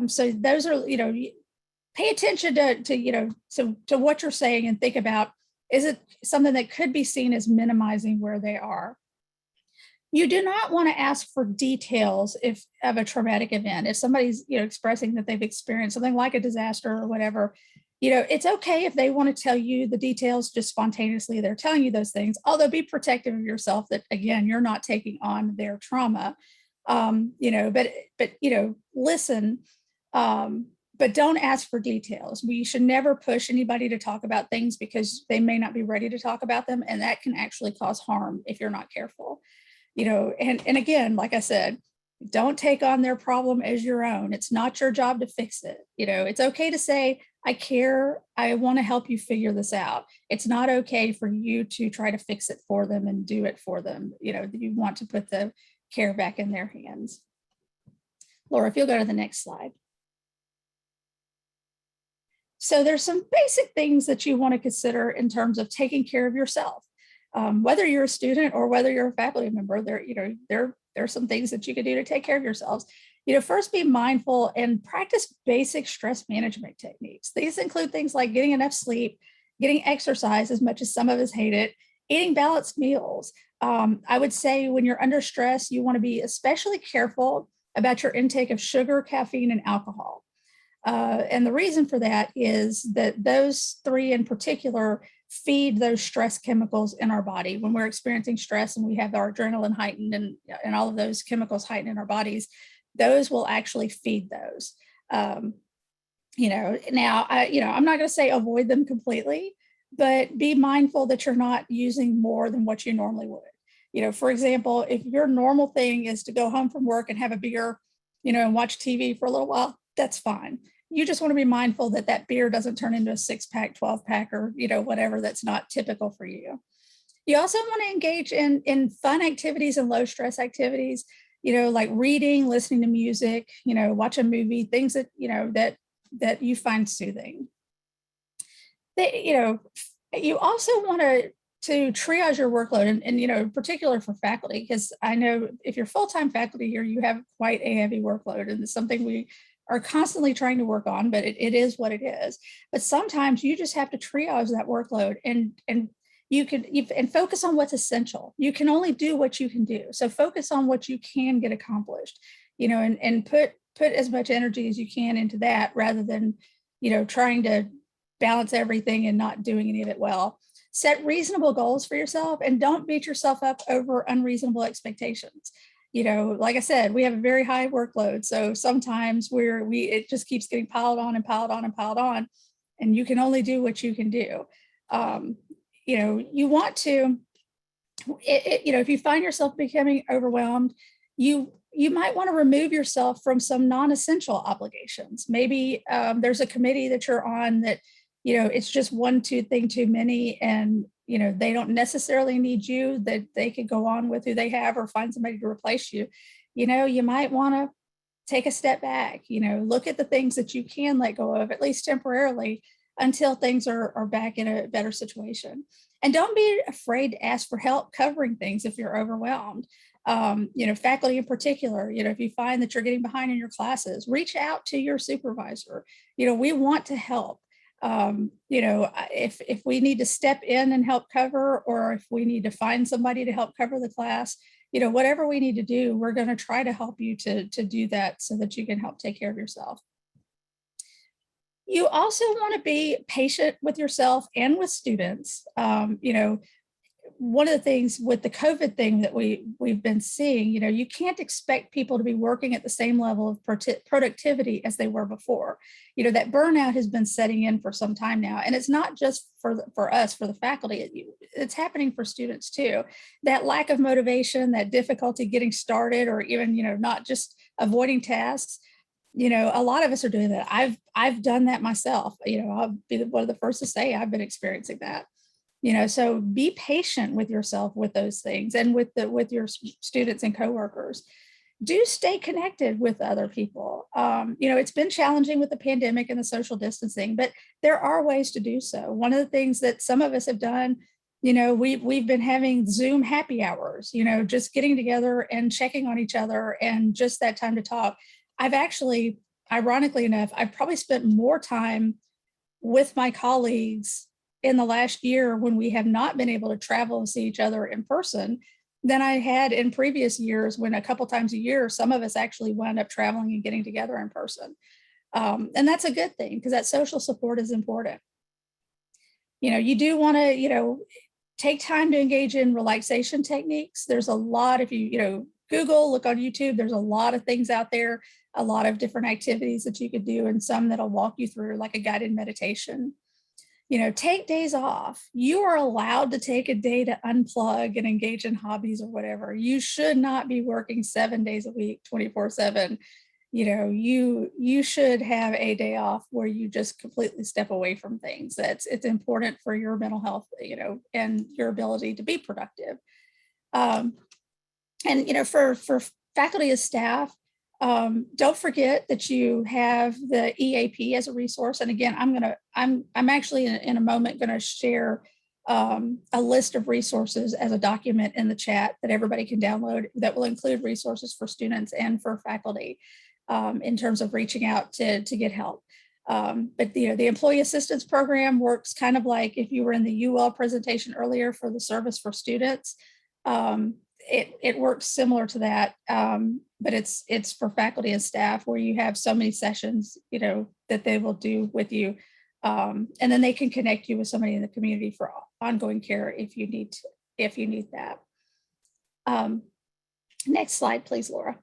So those are, pay attention to what you're saying and think about, is it something that could be seen as minimizing where they are? You do not want to ask for details of a traumatic event. If somebody's expressing that they've experienced something like a disaster or whatever, it's okay if they want to tell you the details just spontaneously. They're telling you those things, although be protective of yourself that, again, you're not taking on their trauma. But listen, but don't ask for details. We should never push anybody to talk about things because they may not be ready to talk about them. And that can actually cause harm if you're not careful. And again, like I said, don't take on their problem as your own. It's not your job to fix it. It's okay to say, I care. I want to help you figure this out. It's not okay for you to try to fix it for them and do it for them. You want to put the care back in their hands. Laura, if you'll go to the next slide. So there's some basic things that you want to consider in terms of taking care of yourself. Whether you're a student or whether you're a faculty member, there are some things that you can do to take care of yourselves. First be mindful and practice basic stress management techniques. These include things like getting enough sleep, getting exercise as much as some of us hate it, eating balanced meals. I would say when you're under stress, you want to be especially careful about your intake of sugar, caffeine, and alcohol. And the reason for that is that those three in particular feed those stress chemicals in our body. When we're experiencing stress and we have our adrenaline heightened and all of those chemicals heightened in our bodies, those will actually feed those. Now, I'm not going to say avoid them completely, but be mindful that you're not using more than what you normally would. For example, if your normal thing is to go home from work and have a beer, and watch TV for a little while, that's fine. You just want to be mindful that that beer doesn't turn into a 6-pack, 12-pack, or, whatever that's not typical for you. You also want to engage in fun activities and low stress activities, like reading, listening to music, watch a movie, things that, that you find soothing. You also want to triage your workload and in particular for faculty, because I know if you're full-time faculty here, you have quite a heavy workload, and it's something we are constantly trying to work on, but it is what it is. But sometimes you just have to triage that workload and focus on what's essential. You can only do what you can do. So focus on what you can get accomplished, and put as much energy as you can into that rather than, trying to balance everything and not doing any of it well. Set reasonable goals for yourself and don't beat yourself up over unreasonable expectations. Like I said, we have a very high workload. So sometimes it just keeps getting piled on and piled on and piled on, and you can only do what you can do. You want to, if you find yourself becoming overwhelmed, you might want to remove yourself from some non-essential obligations. Maybe there's a committee that you're on that, it's just one thing too many, and they don't necessarily need you, that they could go on with who they have or find somebody to replace you. You might want to take a step back, look at the things that you can let go of, at least temporarily, until things are back in a better situation. And don't be afraid to ask for help covering things if you're overwhelmed. Faculty in particular, if you find that you're getting behind in your classes, reach out to your supervisor. We want to help. If we need to step in and help cover, or if we need to find somebody to help cover the class, whatever we need to do, we're going to try to help you to do that so that you can help take care of yourself. You also want to be patient with yourself and with students. One of the things with the COVID thing that we've been seeing, you can't expect people to be working at the same level of productivity as they were before. That burnout has been setting in for some time now, and it's not just for us, for the faculty, it's happening for students too. That lack of motivation, that difficulty getting started, or even, not just avoiding tasks. A lot of us are doing that. I've done that myself. I'll be one of the first to say I've been experiencing that. So be patient with yourself with those things, and with your students and coworkers. Do stay connected with other people. It's been challenging with the pandemic and the social distancing, but there are ways to do so. One of the things that some of us have done, we've been having Zoom happy hours, just getting together and checking on each other, and just that time to talk. I've actually, ironically enough, I've probably spent more time with my colleagues in the last year, when we have not been able to travel and see each other in person, than I had in previous years, when a couple times a year, some of us actually wound up traveling and getting together in person. And that's a good thing, because that social support is important. You do want to, take time to engage in relaxation techniques. There's a lot, if you, Google, look on YouTube, there's a lot of things out there, a lot of different activities that you could do, and some that'll walk you through, like a guided meditation. Take days off. You are allowed to take a day to unplug and engage in hobbies or whatever. You should not be working 7 days a week, 24/7. you should have a day off where you just completely step away from things. It's important for your mental health, and your ability to be productive. And for faculty and staff, don't forget that you have the EAP as a resource. And again, I'm actually in a moment going to share a list of resources as a document in the chat that everybody can download that will include resources for students and for faculty in terms of reaching out to get help. But the employee assistance program works kind of like if you were in the UL presentation earlier for the service for students. It works similar to that, but it's for faculty and staff where you have so many sessions, that they will do with you. And then they can connect you with somebody in the community for ongoing care if you need that. Next slide, please, Laura.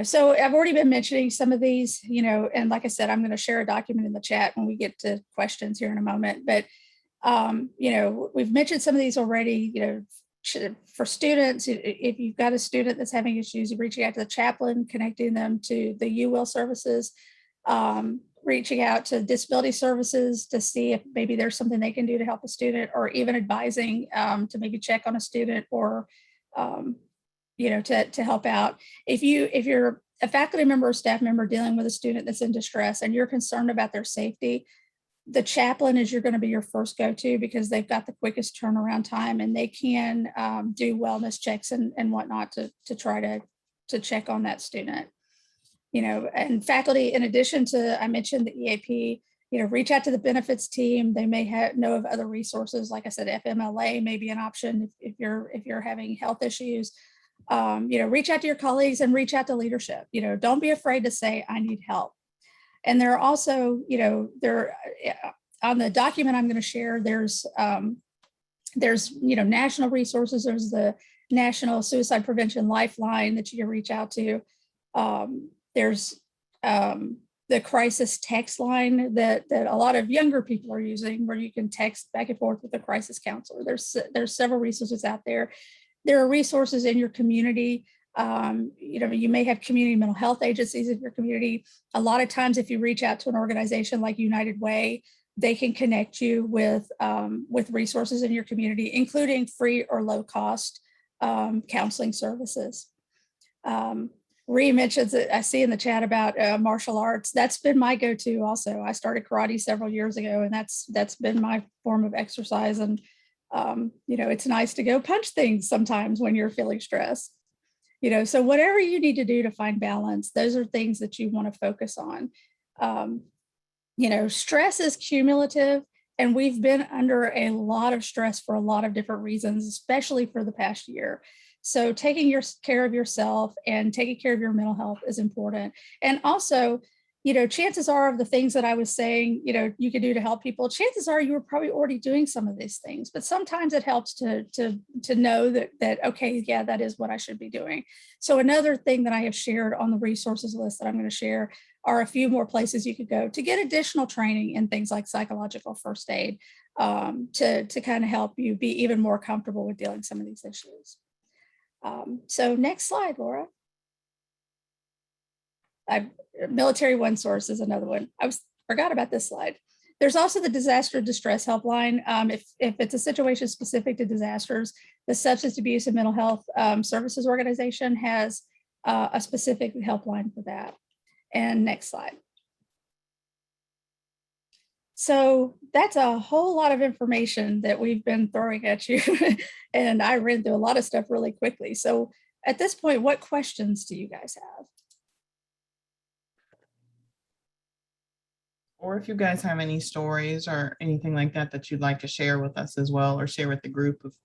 So I've already been mentioning some of these, and like I said, I'm going to share a document in the chat when we get to questions here in a moment. But we've mentioned some of these already. For students, if you've got a student that's having issues, reaching out to the chaplain, connecting them to the UL services, reaching out to disability services to see if maybe there's something they can do to help a student, or even advising to maybe check on a student, or to help out. If you're a faculty member or staff member dealing with a student that's in distress and you're concerned about their safety, the chaplain is going to be your first go-to, because they've got the quickest turnaround time, and they can do wellness checks and whatnot to try to check on that student. And faculty, in addition to, I mentioned the EAP, reach out to the benefits team. They may know of other resources. Like I said, FMLA may be an option if you're having health issues. Reach out to your colleagues and reach out to leadership. Don't be afraid to say, I need help. And there are also, on the document I'm going to share, there's national resources. There's the National Suicide Prevention Lifeline that you can reach out to. There's the crisis text line that a lot of younger people are using, where you can text back and forth with a crisis counselor. There's several resources out there. There are resources in your community. You may have community mental health agencies in your community. A lot of times, if you reach out to an organization like United Way, they can connect you with resources in your community, including free or low cost counseling services. Rhea mentions that I see in the chat about martial arts. That's been my go-to also. I started karate several years ago, and that's been my form of exercise. And it's nice to go punch things sometimes when you're feeling stressed. So whatever you need to do to find balance, those are things that you want to focus on. Stress is cumulative, and we've been under a lot of stress for a lot of different reasons, especially for the past year. So taking care of yourself and taking care of your mental health is important. And also, chances are, of the things that I was saying, you could do to help people, chances are you were probably already doing some of these things, but sometimes it helps to know that, okay, yeah, that is what I should be doing. So another thing that I have shared on the resources list that I'm going to share are a few more places you could go to get additional training in things like psychological first aid, to kind of help you be even more comfortable with dealing with some of these issues. So next slide, Laura. Military One Source is another one. I forgot about this slide. There's also the Disaster Distress Helpline. If it's a situation specific to disasters, the Substance Abuse and Mental Health Services Organization has a specific helpline for that. And next slide. So that's a whole lot of information that we've been throwing at you. And I ran through a lot of stuff really quickly. So at this point, what questions do you guys have? Or if you guys have any stories or anything like that that you'd like to share with us as well, or share with the group of,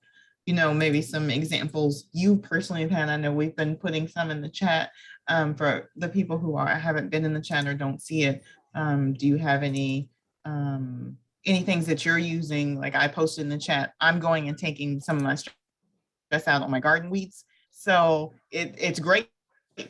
maybe some examples you personally have had. I know we've been putting some in the chat for the people who haven't been in the chat or don't see it. Do you have any things that you're using? Like I posted in the chat, I'm going and taking some of my stress out on my garden weeds. So it's great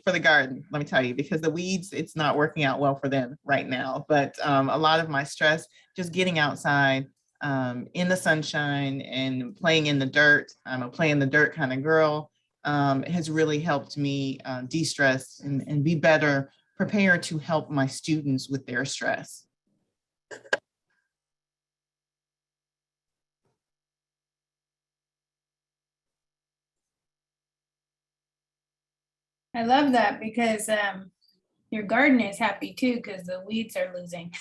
for the garden, let me tell you, because the weeds, it's not working out well for them right now. But a lot of my stress, just getting outside in the sunshine and playing in the dirt. I'm a play in the dirt kind of girl. has really helped me de-stress and be better prepared to help my students with their stress. I love that because your garden is happy too because the weeds are losing.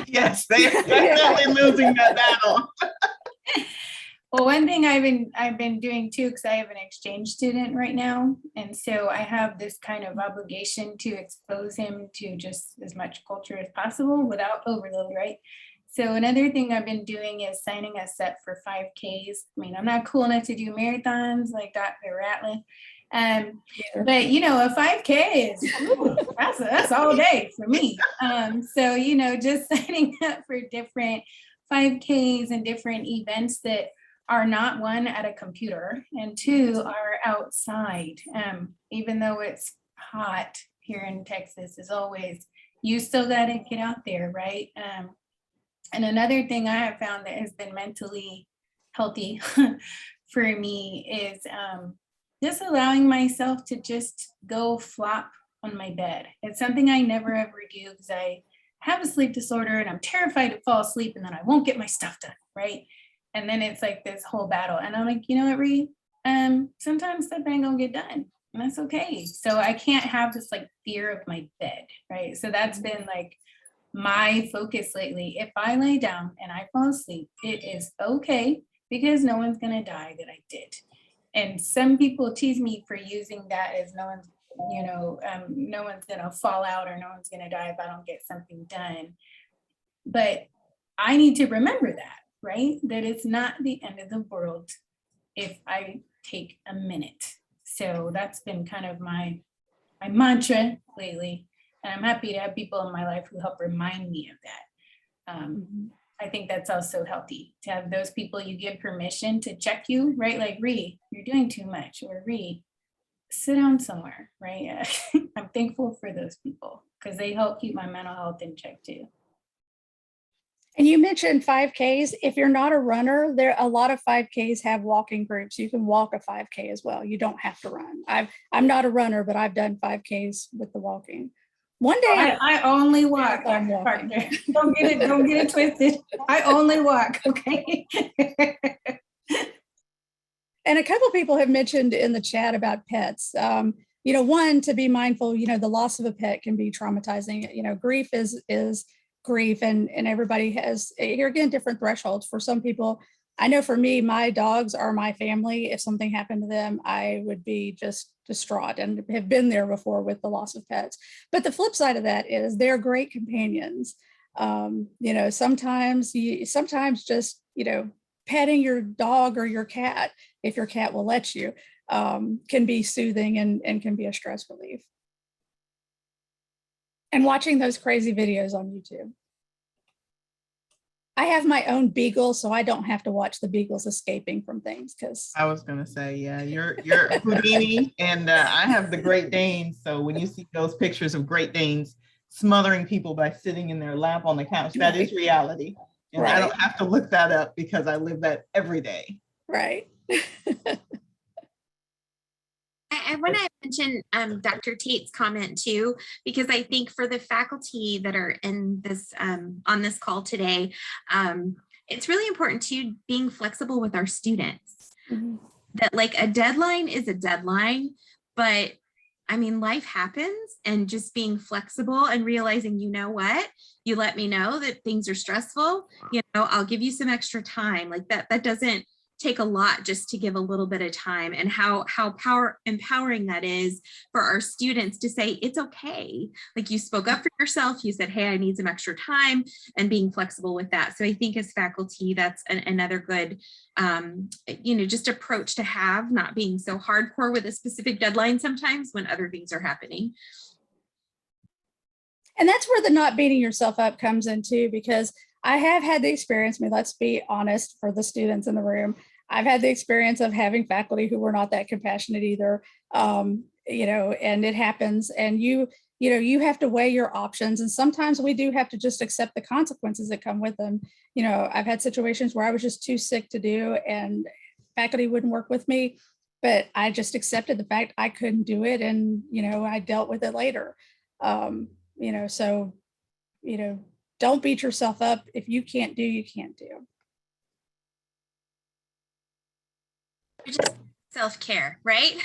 Yes, they're definitely losing that battle. Well, one thing I've been doing too, because I have an exchange student right now, and so I have this kind of obligation to expose him to just as much culture as possible without overload, right? So another thing I've been doing is signing us up for 5Ks. I mean, I'm not cool enough to do marathons like Dr. Ratliff. But you know, a 5K is that's all day for me. So you know, just signing up for different 5Ks and different events that are not, one, at a computer, and two, are outside. Even though it's hot here in Texas, as always, you still got to get out there, right? And another thing I have found that has been mentally healthy for me is just allowing myself to just go flop on my bed. It's something I never ever do because I have a sleep disorder and I'm terrified to fall asleep and then I won't get my stuff done, right? And then it's like this whole battle. And I'm like, you know what, Ree? Sometimes stuff ain't gonna get done. And that's okay. So I can't have this like fear of my bed, right? So that's been like my focus lately. If I lay down and I fall asleep, it is okay because no one's gonna die that I did. And some people tease me for using that as no one's, you know, no one's gonna fall out or no one's gonna die if I don't get something done. But I need to remember that, right? That it's not the end of the world if I take a minute. So that's been kind of my mantra lately. And I'm happy to have people in my life who help remind me of that. I think that's also healthy to have those people you give permission to check you, right? Like, Ree, you're doing too much, or Ree, sit down somewhere, right? I'm thankful for those people because they help keep my mental health in check too. And you mentioned 5Ks. If you're not a runner, there a lot of 5Ks have walking groups. You can walk a 5K as well. You don't have to run. I'm not a runner, but I've done 5Ks with the walking. One day I only walk. I'm walking. Don't get it twisted. I only walk. Okay. And a couple of people have mentioned in the chat about pets. You know, one, to be mindful, you know, the loss of a pet can be traumatizing. You know, grief is grief, and everybody has, here again, different thresholds. For some people, I know for me, my dogs are my family. If something happened to them, I would be just distraught and have been there before with the loss of pets. But the flip side of that is they're great companions. You know, sometimes just, you know, petting your dog or your cat, if your cat will let you, can be soothing and can be a stress relief. And watching those crazy videos on YouTube. I have my own beagle, so I don't have to watch the beagles escaping from things. Because I was gonna say, yeah, you're Houdini, and I have the Great Danes. So when you see those pictures of Great Danes smothering people by sitting in their lap on the couch, that is reality. And I don't have to look that up because I live that every day. Right. I want to mention Dr. Tate's comment too, because I think for the faculty that are in this on this call today, it's really important to being flexible with our students. That like a deadline is a deadline, but I mean, life happens, and just being flexible and realizing, you know what, you let me know that things are stressful, you know, I'll give you some extra time. Like that doesn't take a lot just to give a little bit of time, and how empowering that is for our students to say, it's okay. Like you spoke up for yourself, you said, hey, I need some extra time, and being flexible with that. So I think as faculty, that's another good, you know, just approach to have, not being so hardcore with a specific deadline sometimes when other things are happening. And that's where the not beating yourself up comes in too, because I have had the experience, I mean, let's be honest for the students in the room. I've had the experience of having faculty who were not that compassionate either, you know, and it happens. And you have to weigh your options. And sometimes we do have to just accept the consequences that come with them. You know, I've had situations where I was just too sick to do, and faculty wouldn't work with me. but I just accepted the fact I couldn't do it. And, I dealt with it later. So, don't beat yourself up. If you can't do, you can't do. Just self-care, right?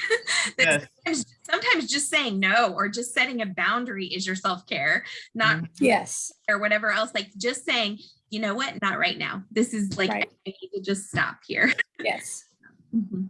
Yes. Sometimes just saying no or just setting a boundary is your self-care, not Yes. or whatever else. Like just saying, you know what, not right now. This is like, Right. I need to just stop here. Yes. Mhm.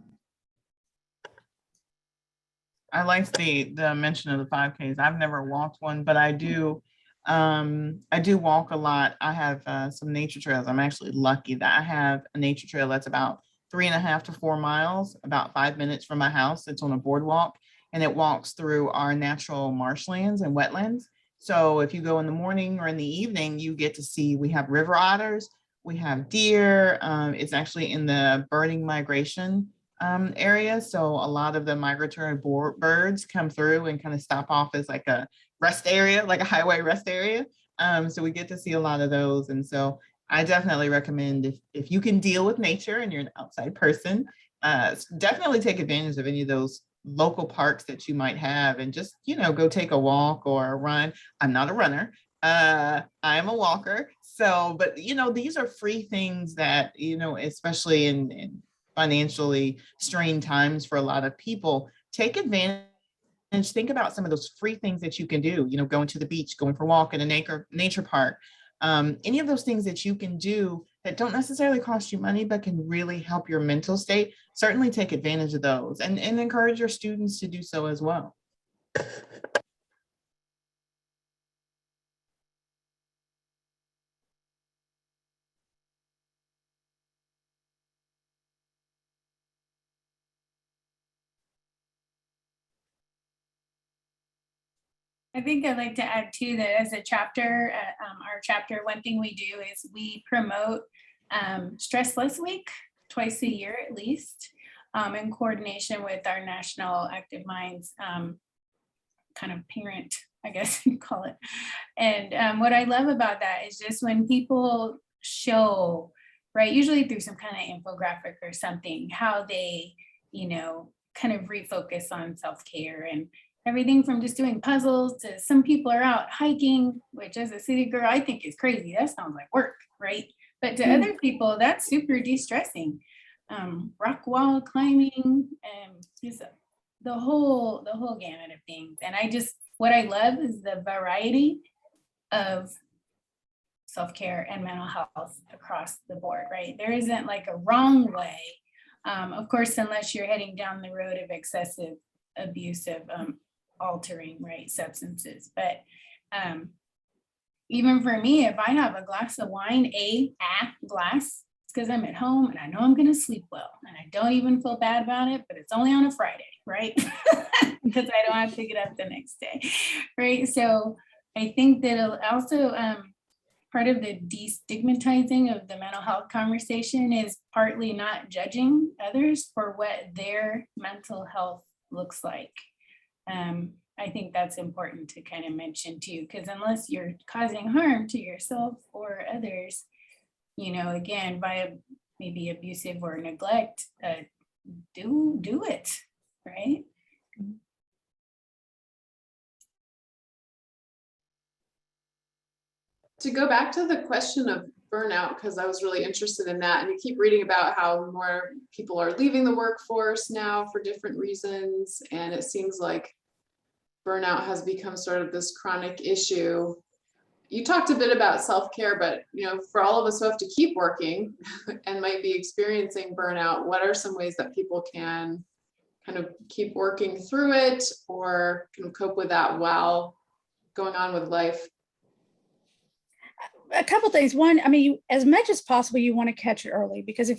I like the mention of the 5Ks. I've never walked one, but I do walk a lot. I have some nature trails. I'm actually lucky that I have a nature trail that's about 3.5 to 4 miles, about 5 minutes from my house. It's on a boardwalk and it walks through our natural marshlands and wetlands. So if you go in the morning or in the evening, you get to see, we have river otters, we have deer. It's actually in the birding migration area. So a lot of the migratory birds come through and kind of stop off as like a rest area, like a highway rest area. So we get to see a lot of those. And so I definitely recommend if you can deal with nature and you're an outside person, definitely take advantage of any of those local parks that you might have and just, go take a walk or a run. I'm not a runner. I am a walker. So, but these are free things that, especially in financially strained times for a lot of people, take advantage. Think about some of those free things that you can do, going to the beach, going for a walk in a nature park, any of those things that you can do that don't necessarily cost you money, but can really help your mental state. Certainly take advantage of those and encourage your students to do so as well. I think I'd like to add too that as a chapter, our chapter, one thing we do is we promote Stressless Week twice a year at least, in coordination with our National Active Minds kind of parent, I guess you call it. And what I love about that is just when people show, right, usually through some kind of infographic or something, how they, kind of refocus on self-care and everything from just doing puzzles to some people are out hiking, which as a city girl, I think is crazy. That sounds like work, right? But to other people, that's super de-stressing. Rock wall climbing, just the whole gamut of things. And what I love is the variety of self-care and mental health across the board, right? There isn't like a wrong way. Of course, unless you're heading down the road of excessive, abusive, altering, right, substances. But even for me, if I have a glass of wine, a glass, it's because I'm at home and I know I'm going to sleep well. And I don't even feel bad about it, but it's only on a Friday, right? Because I don't have to get up the next day, right? So I think that also part of the destigmatizing of the mental health conversation is partly not judging others for what their mental health looks like. I think that's important to kind of mention too, because unless you're causing harm to yourself or others, again, by maybe abusive or neglect, do it, right? To go back to the question of burnout, because I was really interested in that, and you keep reading about how more people are leaving the workforce now for different reasons, and it seems like burnout has become sort of this chronic issue. You talked a bit about self-care, but for all of us who have to keep working and might be experiencing burnout, what are some ways that people can kind of keep working through it or can cope with that while going on with life? A couple things. One, as much as possible, you want to catch it early, because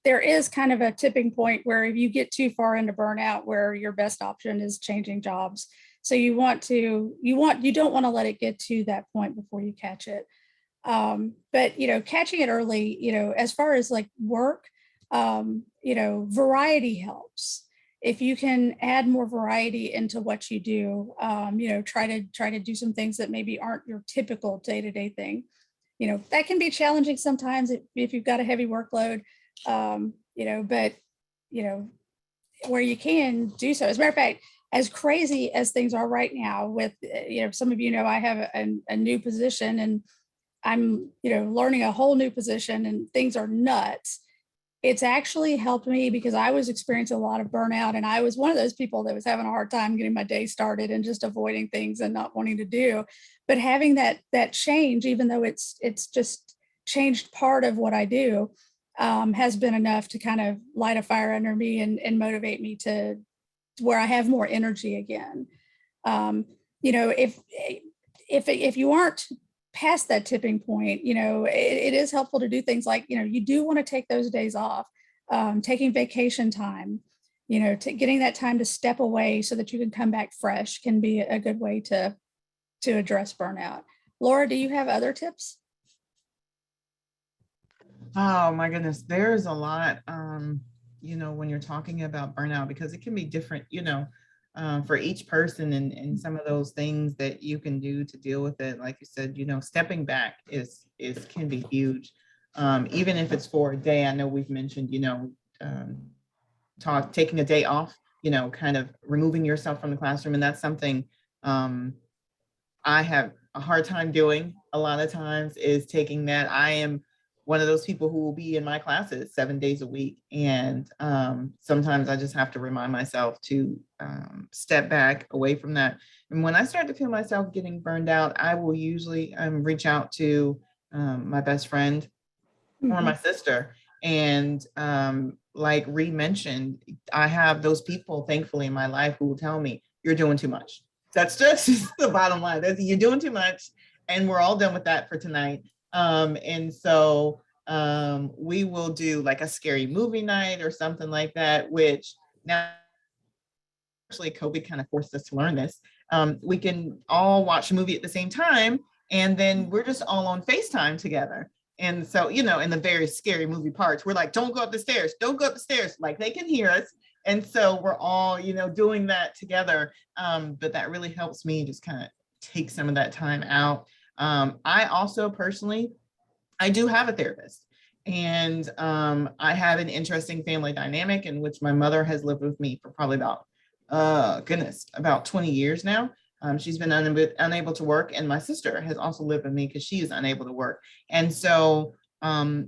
there is kind of a tipping point where if you get too far into burnout, where your best option is changing jobs. So you don't want to let it get to that point before you catch it. But catching it early, as far as like work, variety helps. If you can add more variety into what you do, try to do some things that maybe aren't your typical day-to-day thing. That can be challenging sometimes if you've got a heavy workload, but where you can do so. As a matter of fact, as crazy as things are right now with, some of I have a new position, and I'm, learning a whole new position, and things are nuts. It's actually helped me because I was experiencing a lot of burnout, and I was one of those people that was having a hard time getting my day started and just avoiding things and not wanting to do. But having that change, even though it's just changed part of what I do, has been enough to kind of light a fire under me and motivate me to where I have more energy again. If you aren't past that tipping point, it is helpful to do things like, you do want to take those days off, taking vacation time, getting that time to step away so that you can come back fresh can be a good way to address burnout. Laura, do you have other tips? Oh my goodness, there's a lot, when you're talking about burnout, because it can be different, for each person, and some of those things that you can do to deal with it. Like you said, stepping back can be huge. Even if it's for a day. I know we've mentioned, taking a day off, kind of removing yourself from the classroom. And that's something I have a hard time doing a lot of times, is taking that. I am one of those people who will be in my classes 7 days a week. And sometimes I just have to remind myself to step back away from that. And when I start to feel myself getting burned out, I will usually reach out to my best friend or my sister. And like Ree mentioned, I have those people, thankfully, in my life who will tell me, you're doing too much. That's just the bottom line. You're doing too much. And we're all done with that for tonight. And so we will do like a scary movie night or something like that, which now actually COVID kind of forced us to learn this. We can all watch a movie at the same time, and then we're just all on FaceTime together. And so, in the very scary movie parts, we're like, don't go up the stairs, don't go up the stairs, like they can hear us. And so we're all, doing that together. But that really helps me just kind of take some of that time out. I also personally, I do have a therapist, and I have an interesting family dynamic in which my mother has lived with me for probably about 20 years now. She's been unable to work, and my sister has also lived with me because she is unable to work. And so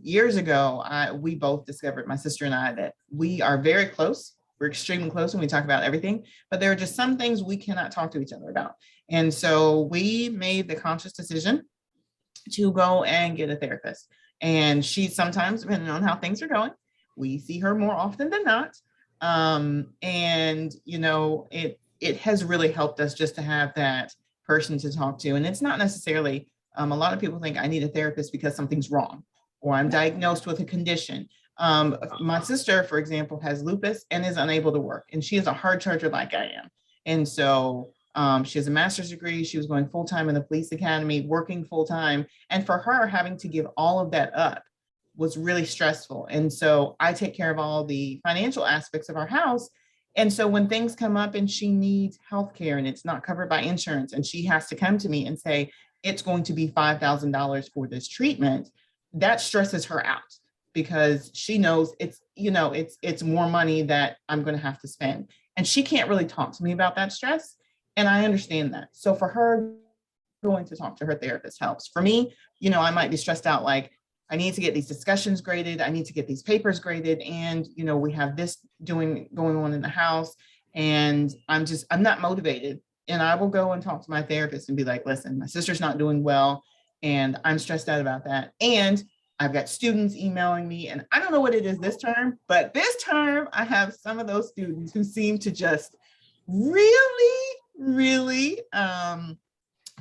years ago, we both discovered, my sister and I, that we are very close. We're extremely close when we talk about everything, but there are just some things we cannot talk to each other about. And so we made the conscious decision to go and get a therapist. And she sometimes, depending on how things are going, we see her more often than not. And it has really helped us just to have that person to talk to. And it's not necessarily, a lot of people think I need a therapist because something's wrong or I'm diagnosed with a condition. My sister, for example, has lupus and is unable to work, and she is a hard charger like I am. And so she has a master's degree. She was going full-time in the police academy, working full-time. And for her, having to give all of that up was really stressful. And so I take care of all the financial aspects of our house. And so when things come up and she needs healthcare and it's not covered by insurance, and she has to come to me and say, it's going to be $5,000 for this treatment, that stresses her out, because she knows it's more money that I'm going to have to spend. And she can't really talk to me about that stress. And I understand that. So for her, going to talk to her therapist helps. For me, I might be stressed out, like I need to get these discussions graded. I need to get these papers graded. And, we have this going on in the house, and I'm not motivated. And I will go and talk to my therapist and be like, listen, my sister's not doing well, and I'm stressed out about that. And I've got students emailing me, and I don't know what it is this term, but this term I have some of those students who seem to just really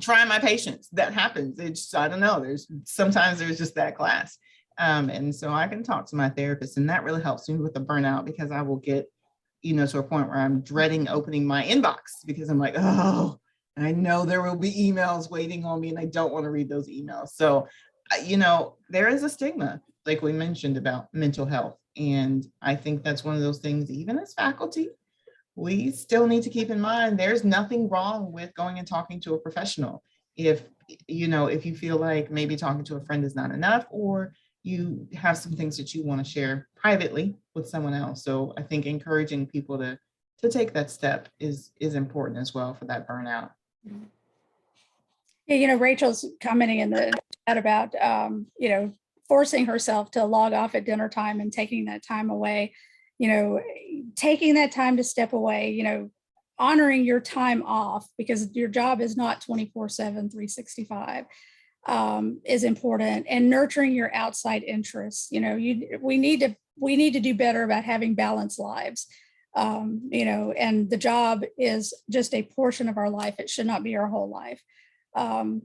try my patience. That happens. I don't know. Sometimes there's just that class. And so I can talk to my therapist, and that really helps me with the burnout, because I will get, to a point where I'm dreading opening my inbox, because I'm like, oh, I know there will be emails waiting on me, and I don't want to read those emails. So, there is a stigma, like we mentioned, about mental health. And I think that's one of those things, even as faculty, we still need to keep in mind, there's nothing wrong with going and talking to a professional. If you feel like maybe talking to a friend is not enough, or you have some things that you want to share privately with someone else. So I think encouraging people to take that step is important as well for that burnout. Yeah, Rachel's commenting in the chat about, forcing herself to log off at dinner time and taking that time away, taking that time to step away, honoring your time off, because your job is not 24/7, 365, is important, and nurturing your outside interests. We need to do better about having balanced lives. And the job is just a portion of our life. It should not be our whole life. And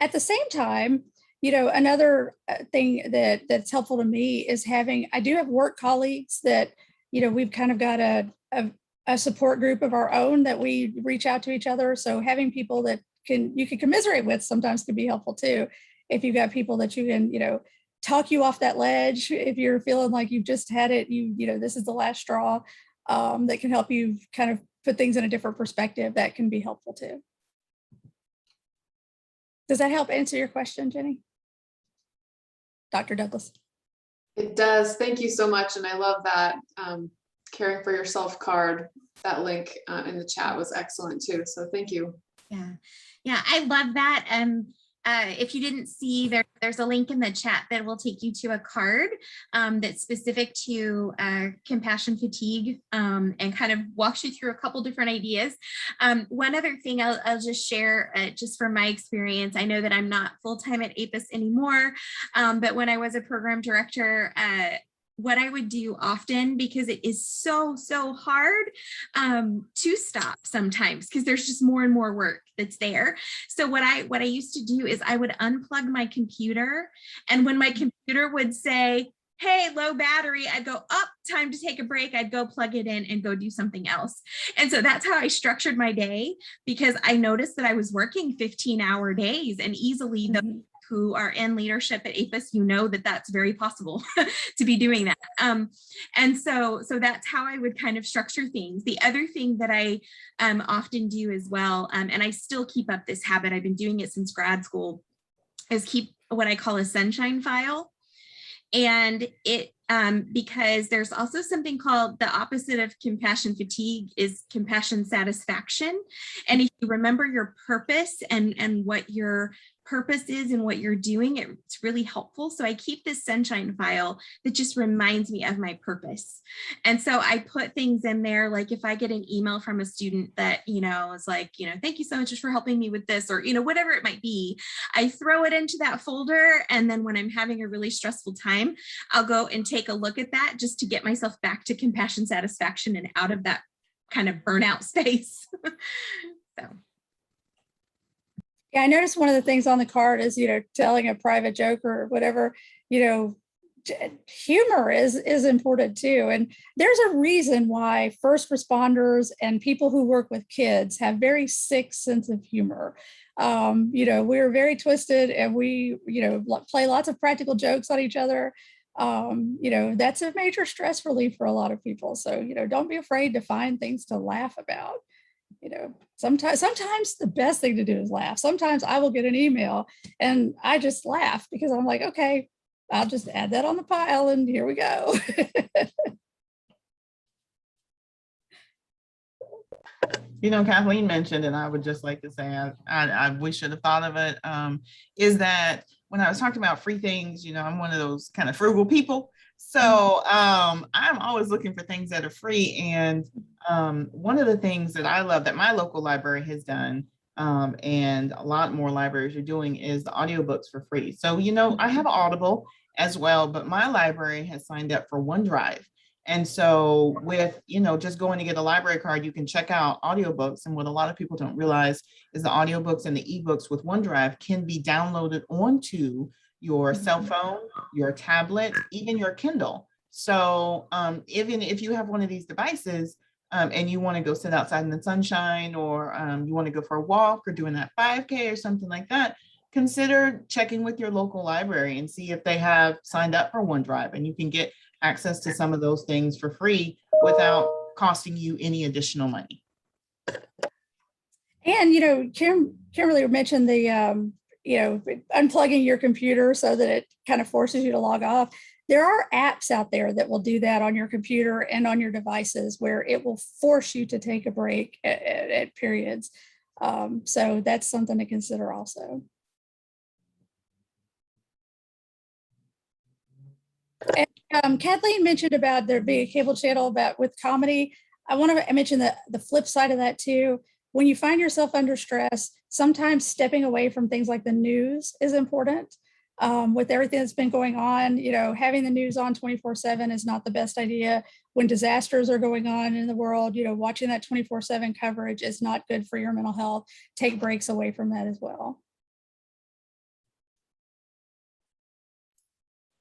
at the same time, another thing that's helpful to me is I do have work colleagues that, we've kind of got a support group of our own that we reach out to each other. So having people that you can commiserate with sometimes can be helpful too. If you've got people that you can, talk you off that ledge, if you're feeling like you've just had it, this is the last straw, that can help you kind of put things in a different perspective, that can be helpful too. Does that help answer your question, Jenny? Dr. Douglas? It does. Thank you so much. And I love that caring for yourself card. That link in the chat was excellent too. So thank you. Yeah, I love that. If you didn't see, there's a link in the chat that will take you to a card that's specific to compassion fatigue, and kind of walks you through a couple different ideas. One other thing I'll just share, just from my experience. I know that I'm not full-time at APUS anymore, but when I was a program director, what I would do often, because it is so hard to stop sometimes, because there's just more and more work that's there. So what I used to do is I would unplug my computer, and when my computer would say, hey, low battery, I'd go, up, time to take a break. I'd go plug it in and go do something else. And so that's how I structured my day, because I noticed that I was working 15-hour days, and easily those who are in leadership at APUS, that that's very possible to be doing that. And so that's how I would kind of structure things. The other thing that I often do as well, and I still keep up this habit, I've been doing it since grad school, is keep what I call a sunshine file. And it, because there's also something called, the opposite of compassion fatigue is compassion satisfaction. And if you remember your purpose and what your purpose is and what you're doing, it's really helpful. So I keep this sunshine file that just reminds me of my purpose. And so I put things in there, like if I get an email from a student that, is like, thank you so much for helping me with this, or, whatever it might be, I throw it into that folder. And then when I'm having a really stressful time, I'll go and take a look at that, just to get myself back to compassion satisfaction and out of that kind of burnout space. So. Yeah, I noticed one of the things on the card is, telling a private joke or whatever, humor is important too. And there's a reason why first responders and people who work with kids have very sick sense of humor. We're very twisted, and we, play lots of practical jokes on each other. That's a major stress relief for a lot of people. So, don't be afraid to find things to laugh about. Sometimes the best thing to do is laugh. Sometimes I will get an email and I just laugh, because I'm like, okay, I'll just add that on the pile and here we go. Kathleen mentioned, and I would just like to say, we should have thought of it, is that when I was talking about free things, I'm one of those kind of frugal people. So I'm always looking for things that are free. And one of the things that I love that my local library has done, and a lot more libraries are doing, is the audiobooks for free. So, I have Audible as well, but my library has signed up for OneDrive. And so with, just going to get a library card, you can check out audiobooks. And what a lot of people don't realize is the audiobooks and the ebooks with OneDrive can be downloaded onto your cell phone, your tablet, even your Kindle. So even if you have one of these devices, and you want to go sit outside in the sunshine, or you want to go for a walk, or doing that 5K or something like that, consider checking with your local library and see if they have signed up for OneDrive, and you can get access to some of those things for free without costing you any additional money. And, Kimberly mentioned the unplugging your computer so that it kind of forces you to log off. There are apps out there that will do that on your computer and on your devices where it will force you to take a break at periods. So that's something to consider also. And Kathleen mentioned about there being a cable channel with comedy. I want to mention the flip side of that too. When you find yourself under stress, sometimes stepping away from things like the news is important. With everything that's been going on, having the news on 24/7 is not the best idea. When disasters are going on in the world, watching that 24/7 coverage is not good for your mental health. Take breaks away from that as well.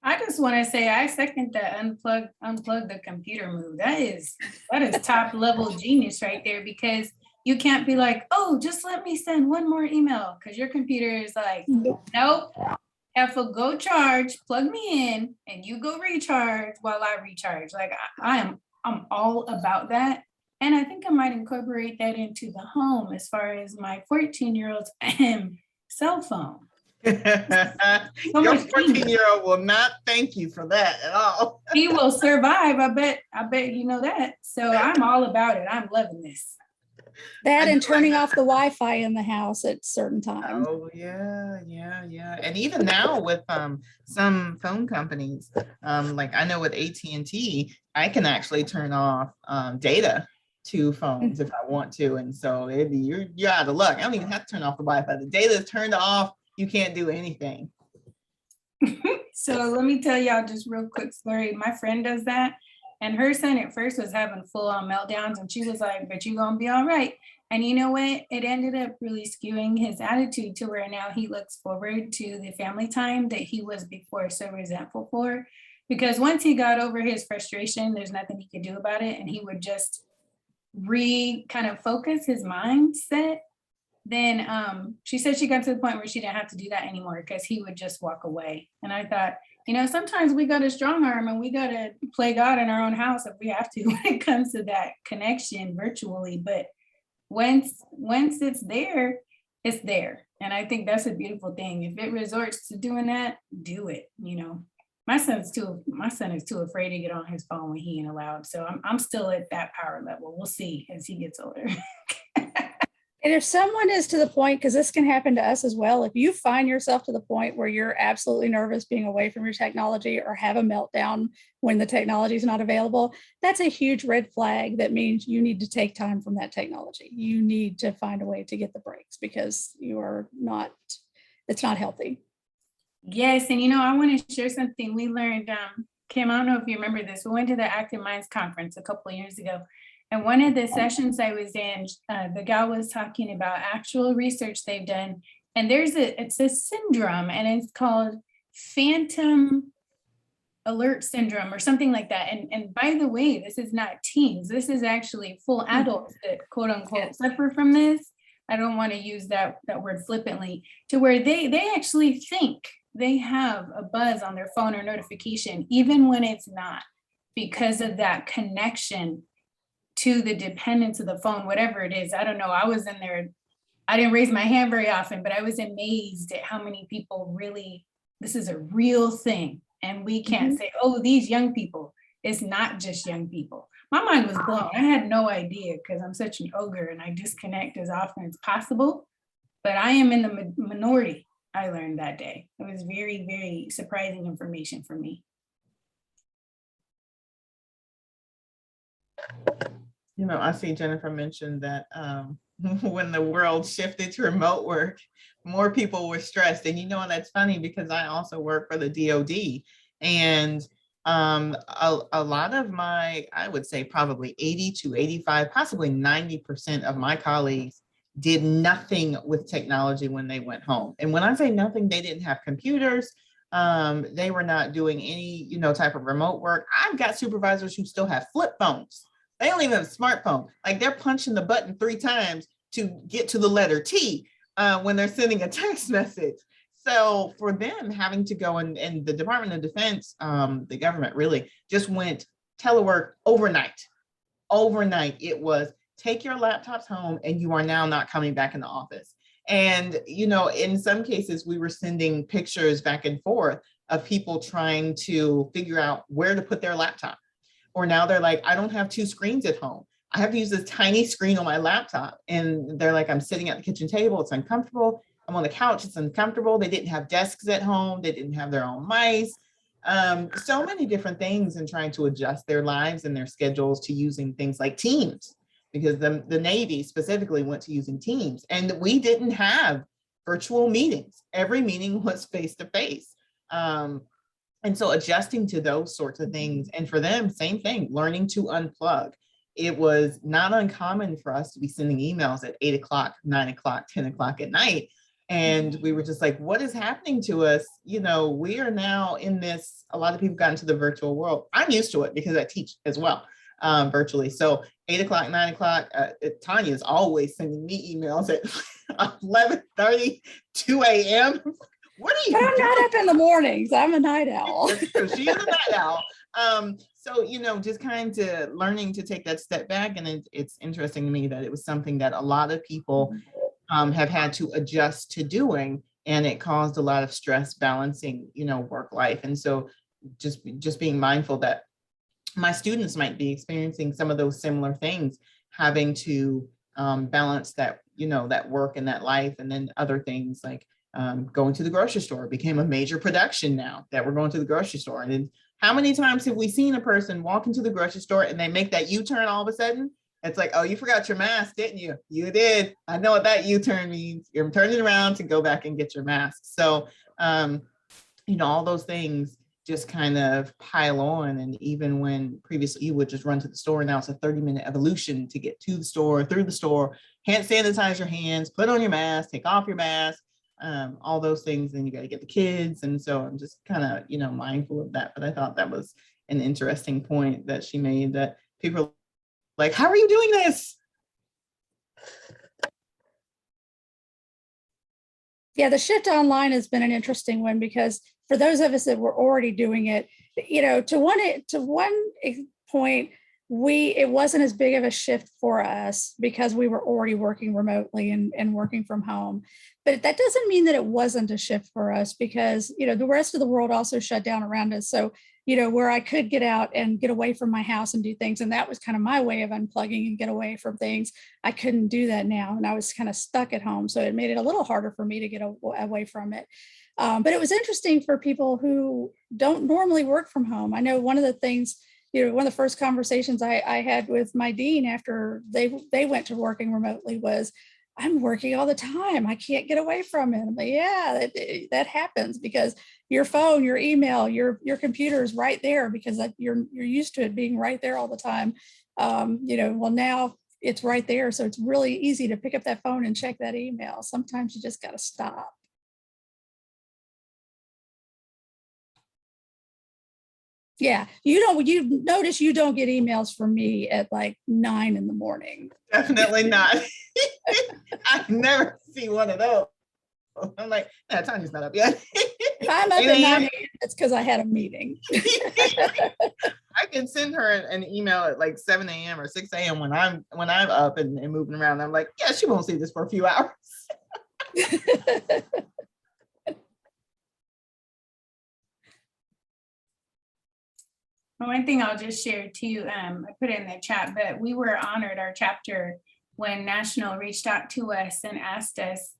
I just want to say I second the unplug the computer move. That is top level genius right there, because you can't be like, oh, just let me send one more email, because your computer is like, nope. Have to go charge, plug me in, and you go recharge while I recharge. Like I'm all about that. And I think I might incorporate that into the home as far as my 14-year-old's cell phone. Your 14-year-old will not thank you for that at all. He will survive. I bet you know that. So I'm all about it. I'm loving this. That and turning off the Wi-Fi in the house at certain times. Oh yeah. And even now with some phone companies, like I know with AT&T, I can actually turn off data to phones if I want to, and so you're out of luck. I don't even have to turn off the Wi-Fi. The data is turned off. You can't do anything. So let me tell y'all just real quick story. My friend does that. And her son at first was having full-on meltdowns, and she was like, but you're gonna be all right. And you know what? It ended up really skewing his attitude to where now he looks forward to the family time that he was before so resentful for. Because once he got over his frustration, there's nothing he could do about it. And he would just kind of focus his mindset. Then she said she got to the point where she didn't have to do that anymore because he would just walk away. And I thought, sometimes we got to strong arm and we got to play God in our own house if we have to when it comes to that connection virtually. But once it's there, it's there. And I think that's a beautiful thing. If it resorts to doing that, do it. My son is too afraid to get on his phone when he ain't allowed. So I'm still at that power level. We'll see as he gets older. And if someone is to the point, because this can happen to us as well, if you find yourself to the point where you're absolutely nervous being away from your technology or have a meltdown when the technology is not available, that's a huge red flag. That means you need to take time from that technology. You need to find a way to get the breaks because it's not healthy. Yes, and I want to share something we learned. Kim, I don't know if you remember this. We went to the Active Minds conference a couple of years ago. And one of the sessions I was in, the gal was talking about actual research they've done. And it's a syndrome, and it's called phantom alert syndrome or something like that. And by the way, this is not teens. This is actually full adults that quote unquote suffer from this. I don't want to use that word flippantly, to where they actually think they have a buzz on their phone or notification, even when it's not, because of that connection to the dependence of the phone, whatever it is. I don't know. I was in there. I didn't raise my hand very often, but I was amazed at how many people really, this is a real thing. And we can't say, oh, these young people. It's not just young people. My mind was blown. I had no idea because I'm such an ogre and I disconnect as often as possible. But I am in the minority, I learned that day. It was very, very surprising information for me. I see Jennifer mentioned that when the world shifted to remote work, more people were stressed. And that's funny because I also work for the DoD, and a lot of I would say probably 80 to 85, possibly 90% of my colleagues did nothing with technology when they went home. And when I say nothing, they didn't have computers. They were not doing any, type of remote work. I've got supervisors who still have flip phones. They don't even have a smartphone. Like they're punching the button 3 times to get to the letter T when they're sending a text message. So for them having to go and the Department of Defense, the government really just went telework overnight. Overnight, it was take your laptops home and you are now not coming back in the office. And, in some cases, we were sending pictures back and forth of people trying to figure out where to put their laptop. Or now they're like, I don't have two screens at home. I have to use this tiny screen on my laptop. And they're like, I'm sitting at the kitchen table. It's uncomfortable. I'm on the couch. It's uncomfortable. They didn't have desks at home. They didn't have their own mice. So many different things, and trying to adjust their lives and their schedules to using things like Teams, because the Navy specifically went to using Teams, and we didn't have virtual meetings. Every meeting was face to face. And so adjusting to those sorts of things, and for them, same thing, learning to unplug. It was not uncommon for us to be sending emails at 8 o'clock, 9 o'clock, 10 o'clock at night. And we were just like, what is happening to us? We are now in this, a lot of people got into the virtual world. I'm used to it because I teach as well, virtually. So 8 o'clock, 9 o'clock, Tonia is always sending me emails at 11:30, 2 a.m. What are you But I'm doing? not up in the mornings. I'm a night owl. That's true. She is a night owl. So, just kind of learning to take that step back. And it's interesting to me that it was something that a lot of people have had to adjust to doing, and it caused a lot of stress balancing, work life. And so just being mindful that my students might be experiencing some of those similar things, having to balance that, that work and that life, and then other things like going to the grocery store became a major production now that we're going to the grocery store. And then how many times have we seen a person walk into the grocery store and they make that U-turn all of a sudden? It's like, oh, you forgot your mask, didn't you? You did. I know what that U-turn means. You're turning around to go back and get your mask. So, all those things just kind of pile on. And even when previously you would just run to the store, now it's a 30-minute evolution to get to the store, through the store, hand sanitize your hands, put on your mask, take off your mask, all those things. Then you got to get the kids. And so I'm just kind of, mindful of that. But I thought that was an interesting point that she made, that people are like, how are you doing this? Yeah, the shift online has been an interesting one, because for those of us that were already doing it, to one point, it wasn't as big of a shift for us because we were already working remotely and working from home. But that doesn't mean that it wasn't a shift for us, because, the rest of the world also shut down around us. So, where I could get out and get away from my house and do things, and that was kind of my way of unplugging and get away from things, I couldn't do that now. And I was kind of stuck at home. So it made it a little harder for me to get away from it. But it was interesting for people who don't normally work from home. I know one of the things, one of the first conversations I had with my dean after they went to working remotely was, I'm working all the time. I can't get away from it. I'm like, yeah, that happens, because your phone, your email, your computer is right there, because you're used to it being right there all the time. Well, now it's right there. So it's really easy to pick up that phone and check that email. Sometimes you just got to stop. Yeah, you notice you don't get emails from me at like 9 in the morning. Definitely not. I never see one of those. I'm like, nah, Tanya's not up yet. I'm up at 9 a.m. It's because I had a meeting. I can send her an email at like 7 a.m. or 6 a.m. when I'm up and moving around. I'm like, yeah, she won't see this for a few hours. One thing I'll just share too, I put it in the chat, but we were honored, our chapter, when National reached out to us and asked us,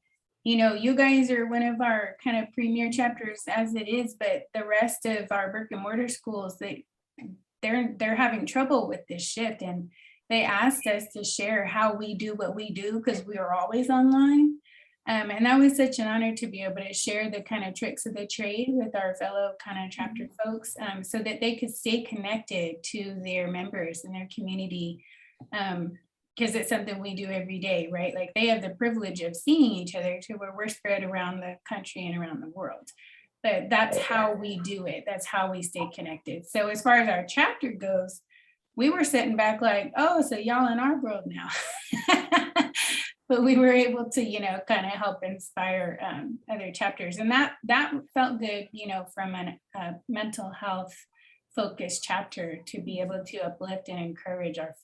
you guys are one of our kind of premier chapters as it is, but the rest of our brick and mortar schools, they're having trouble with this shift. And they asked us to share how we do what we do, because we are always online. And that was such an honor to be able to share the kind of tricks of the trade with our fellow kind of chapter folks, so that they could stay connected to their members and their community, because it's something we do every day, right? Like, they have the privilege of seeing each other to where we're spread around the country and around the world. But that's how we do it. That's how we stay connected. So as far as our chapter goes, we were sitting back like, oh, so y'all in our world now. But we were able to, kind of help inspire other chapters. And that felt good, from a mental health focused chapter, to be able to uplift and encourage our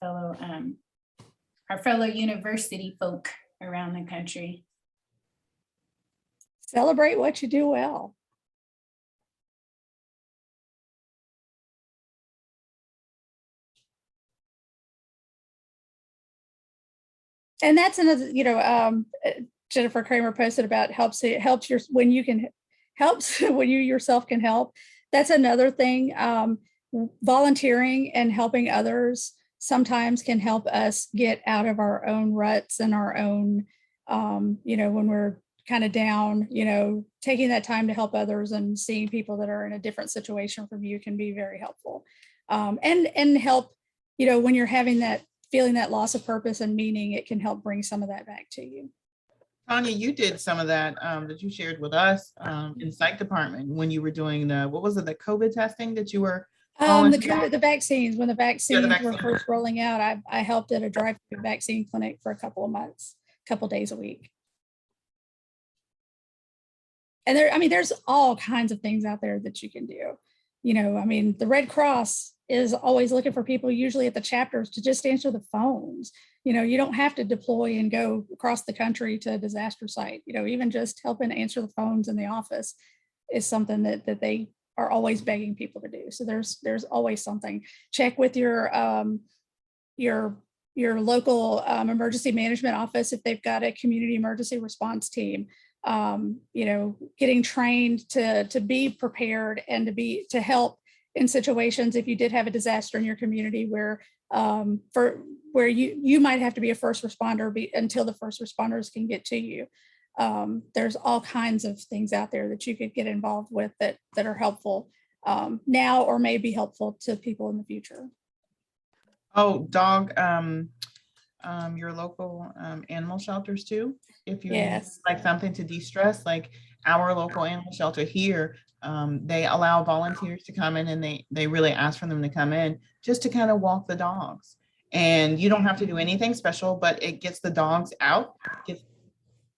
fellow university folk around the country. Celebrate what you do well. And that's another, Jennifer Kramer posted about helps your when you can helps when you yourself can help. That's another thing. Volunteering and helping others sometimes can help us get out of our own ruts and our own, when we're kind of down, taking that time to help others and seeing people that are in a different situation from you can be very helpful. And help, when you're having that feeling that loss of purpose and meaning, it can help bring some of that back to you. Tonia, you did some of that that you shared with us in psych department when you were doing the COVID testing that you were the vaccines, when the vaccines were vaccine. first rolling out, I helped at a drive-through vaccine clinic for a couple of months, a couple of days a week. And there's all kinds of things out there that you can do. The Red Cross is always looking for people, usually at the chapters, to just answer the phones. You don't have to deploy and go across the country to a disaster site. Even just helping answer the phones in the office is something that they are always begging people to do. So there's always something. Check with your local emergency management office if they've got a community emergency response team. Getting trained to be prepared and to help in situations if you did have a disaster in your community where you might have to be a first responder until the first responders can get to you. There's all kinds of things out there that you could get involved with that are helpful now or may be helpful to people in the future. Oh, dog, your local animal shelters too. If you need like something to de-stress, like our local animal shelter here, they allow volunteers to come in, and they really ask for them to come in just to kind of walk the dogs. And you don't have to do anything special, but it gets the dogs out, gives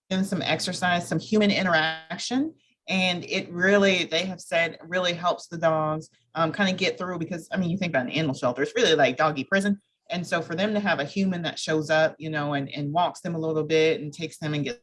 them some exercise, some human interaction. And it really, they have said, really helps the dogs kind of get through, because you think about an animal shelter, it's really like doggy prison. And so for them to have a human that shows up, and walks them a little bit and takes them and gets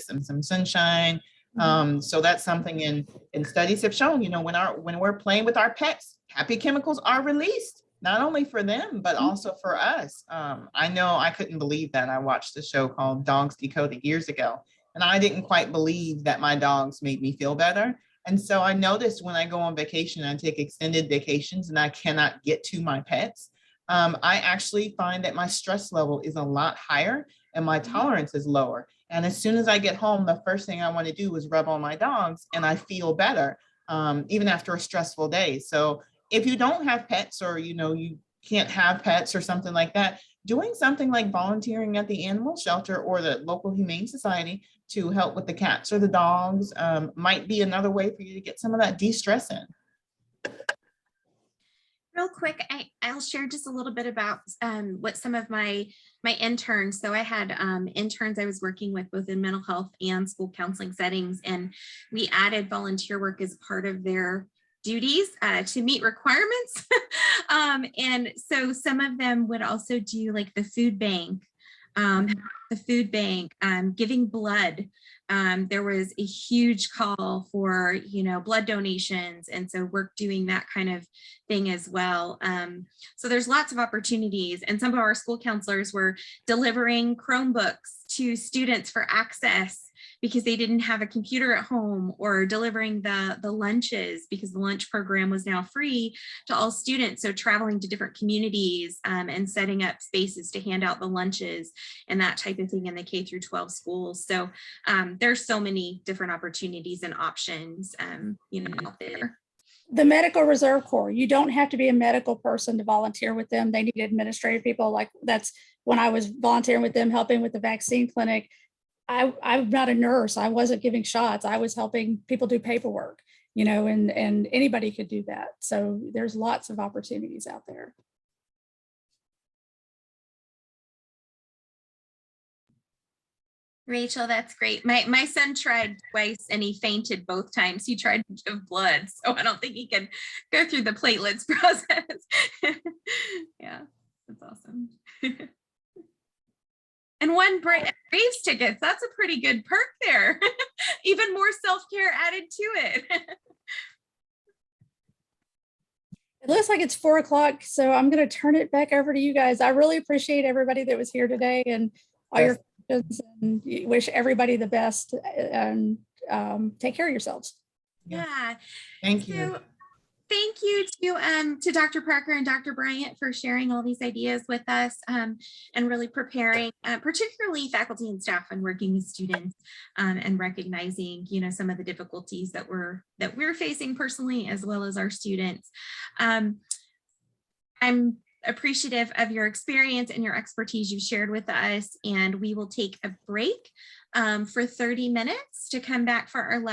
them some sunshine. So that's something in studies have shown, when we're playing with our pets, happy chemicals are released, not only for them, but also for us. I know I couldn't believe that. I watched a show called Dogs Decoded years ago, and I didn't quite believe that my dogs made me feel better. And so I noticed when I go on vacation, I take extended vacations and I cannot get to my pets. I actually find that my stress level is a lot higher and my tolerance is lower. And as soon as I get home, the first thing I want to do is rub on my dogs, and I feel better, even after a stressful day. So if you don't have pets, or, you can't have pets or something like that, doing something like volunteering at the animal shelter or the local humane society to help with the cats or the dogs might be another way for you to get some of that de-stress in. Real quick, I'll share just a little bit about what some of my interns. So I had interns I was working with both in mental health and school counseling settings, and we added volunteer work as part of their duties to meet requirements. And so some of them would also do like the food bank, giving blood. There was a huge call for, blood donations. And so we're doing that kind of thing as well. So there's lots of opportunities, and some of our school counselors were delivering Chromebooks to students for access because they didn't have a computer at home, or delivering the lunches because the lunch program was now free to all students. So traveling to different communities and setting up spaces to hand out the lunches and that type of thing in the K through 12 schools. So there's so many different opportunities and options, out there. The Medical Reserve Corps, you don't have to be a medical person to volunteer with them. They need administrative people. Like, that's when I was volunteering with them, helping with the vaccine clinic. I'm not a nurse. I wasn't giving shots. I was helping people do paperwork, and anybody could do that. So there's lots of opportunities out there. Rachel, that's great. My son tried twice and he fainted both times. He tried to give blood, so I don't think he can go through the platelets process. Yeah, that's awesome. And one Braves tickets, that's a pretty good perk there. Even more self-care added to it. It looks like it's 4 o'clock, so I'm going to turn it back over to you guys. I really appreciate everybody that was here today and all your questions, and wish everybody the best, and take care of yourselves. Yeah. Thank you. So thank you to Dr. Parker and Dr. Bryant for sharing all these ideas with us, and really preparing, particularly faculty and staff and working with students, and recognizing, some of the difficulties that we're facing personally, as well as our students. I'm appreciative of your experience and your expertise you've shared with us, and we will take a break for 30 minutes to come back for our last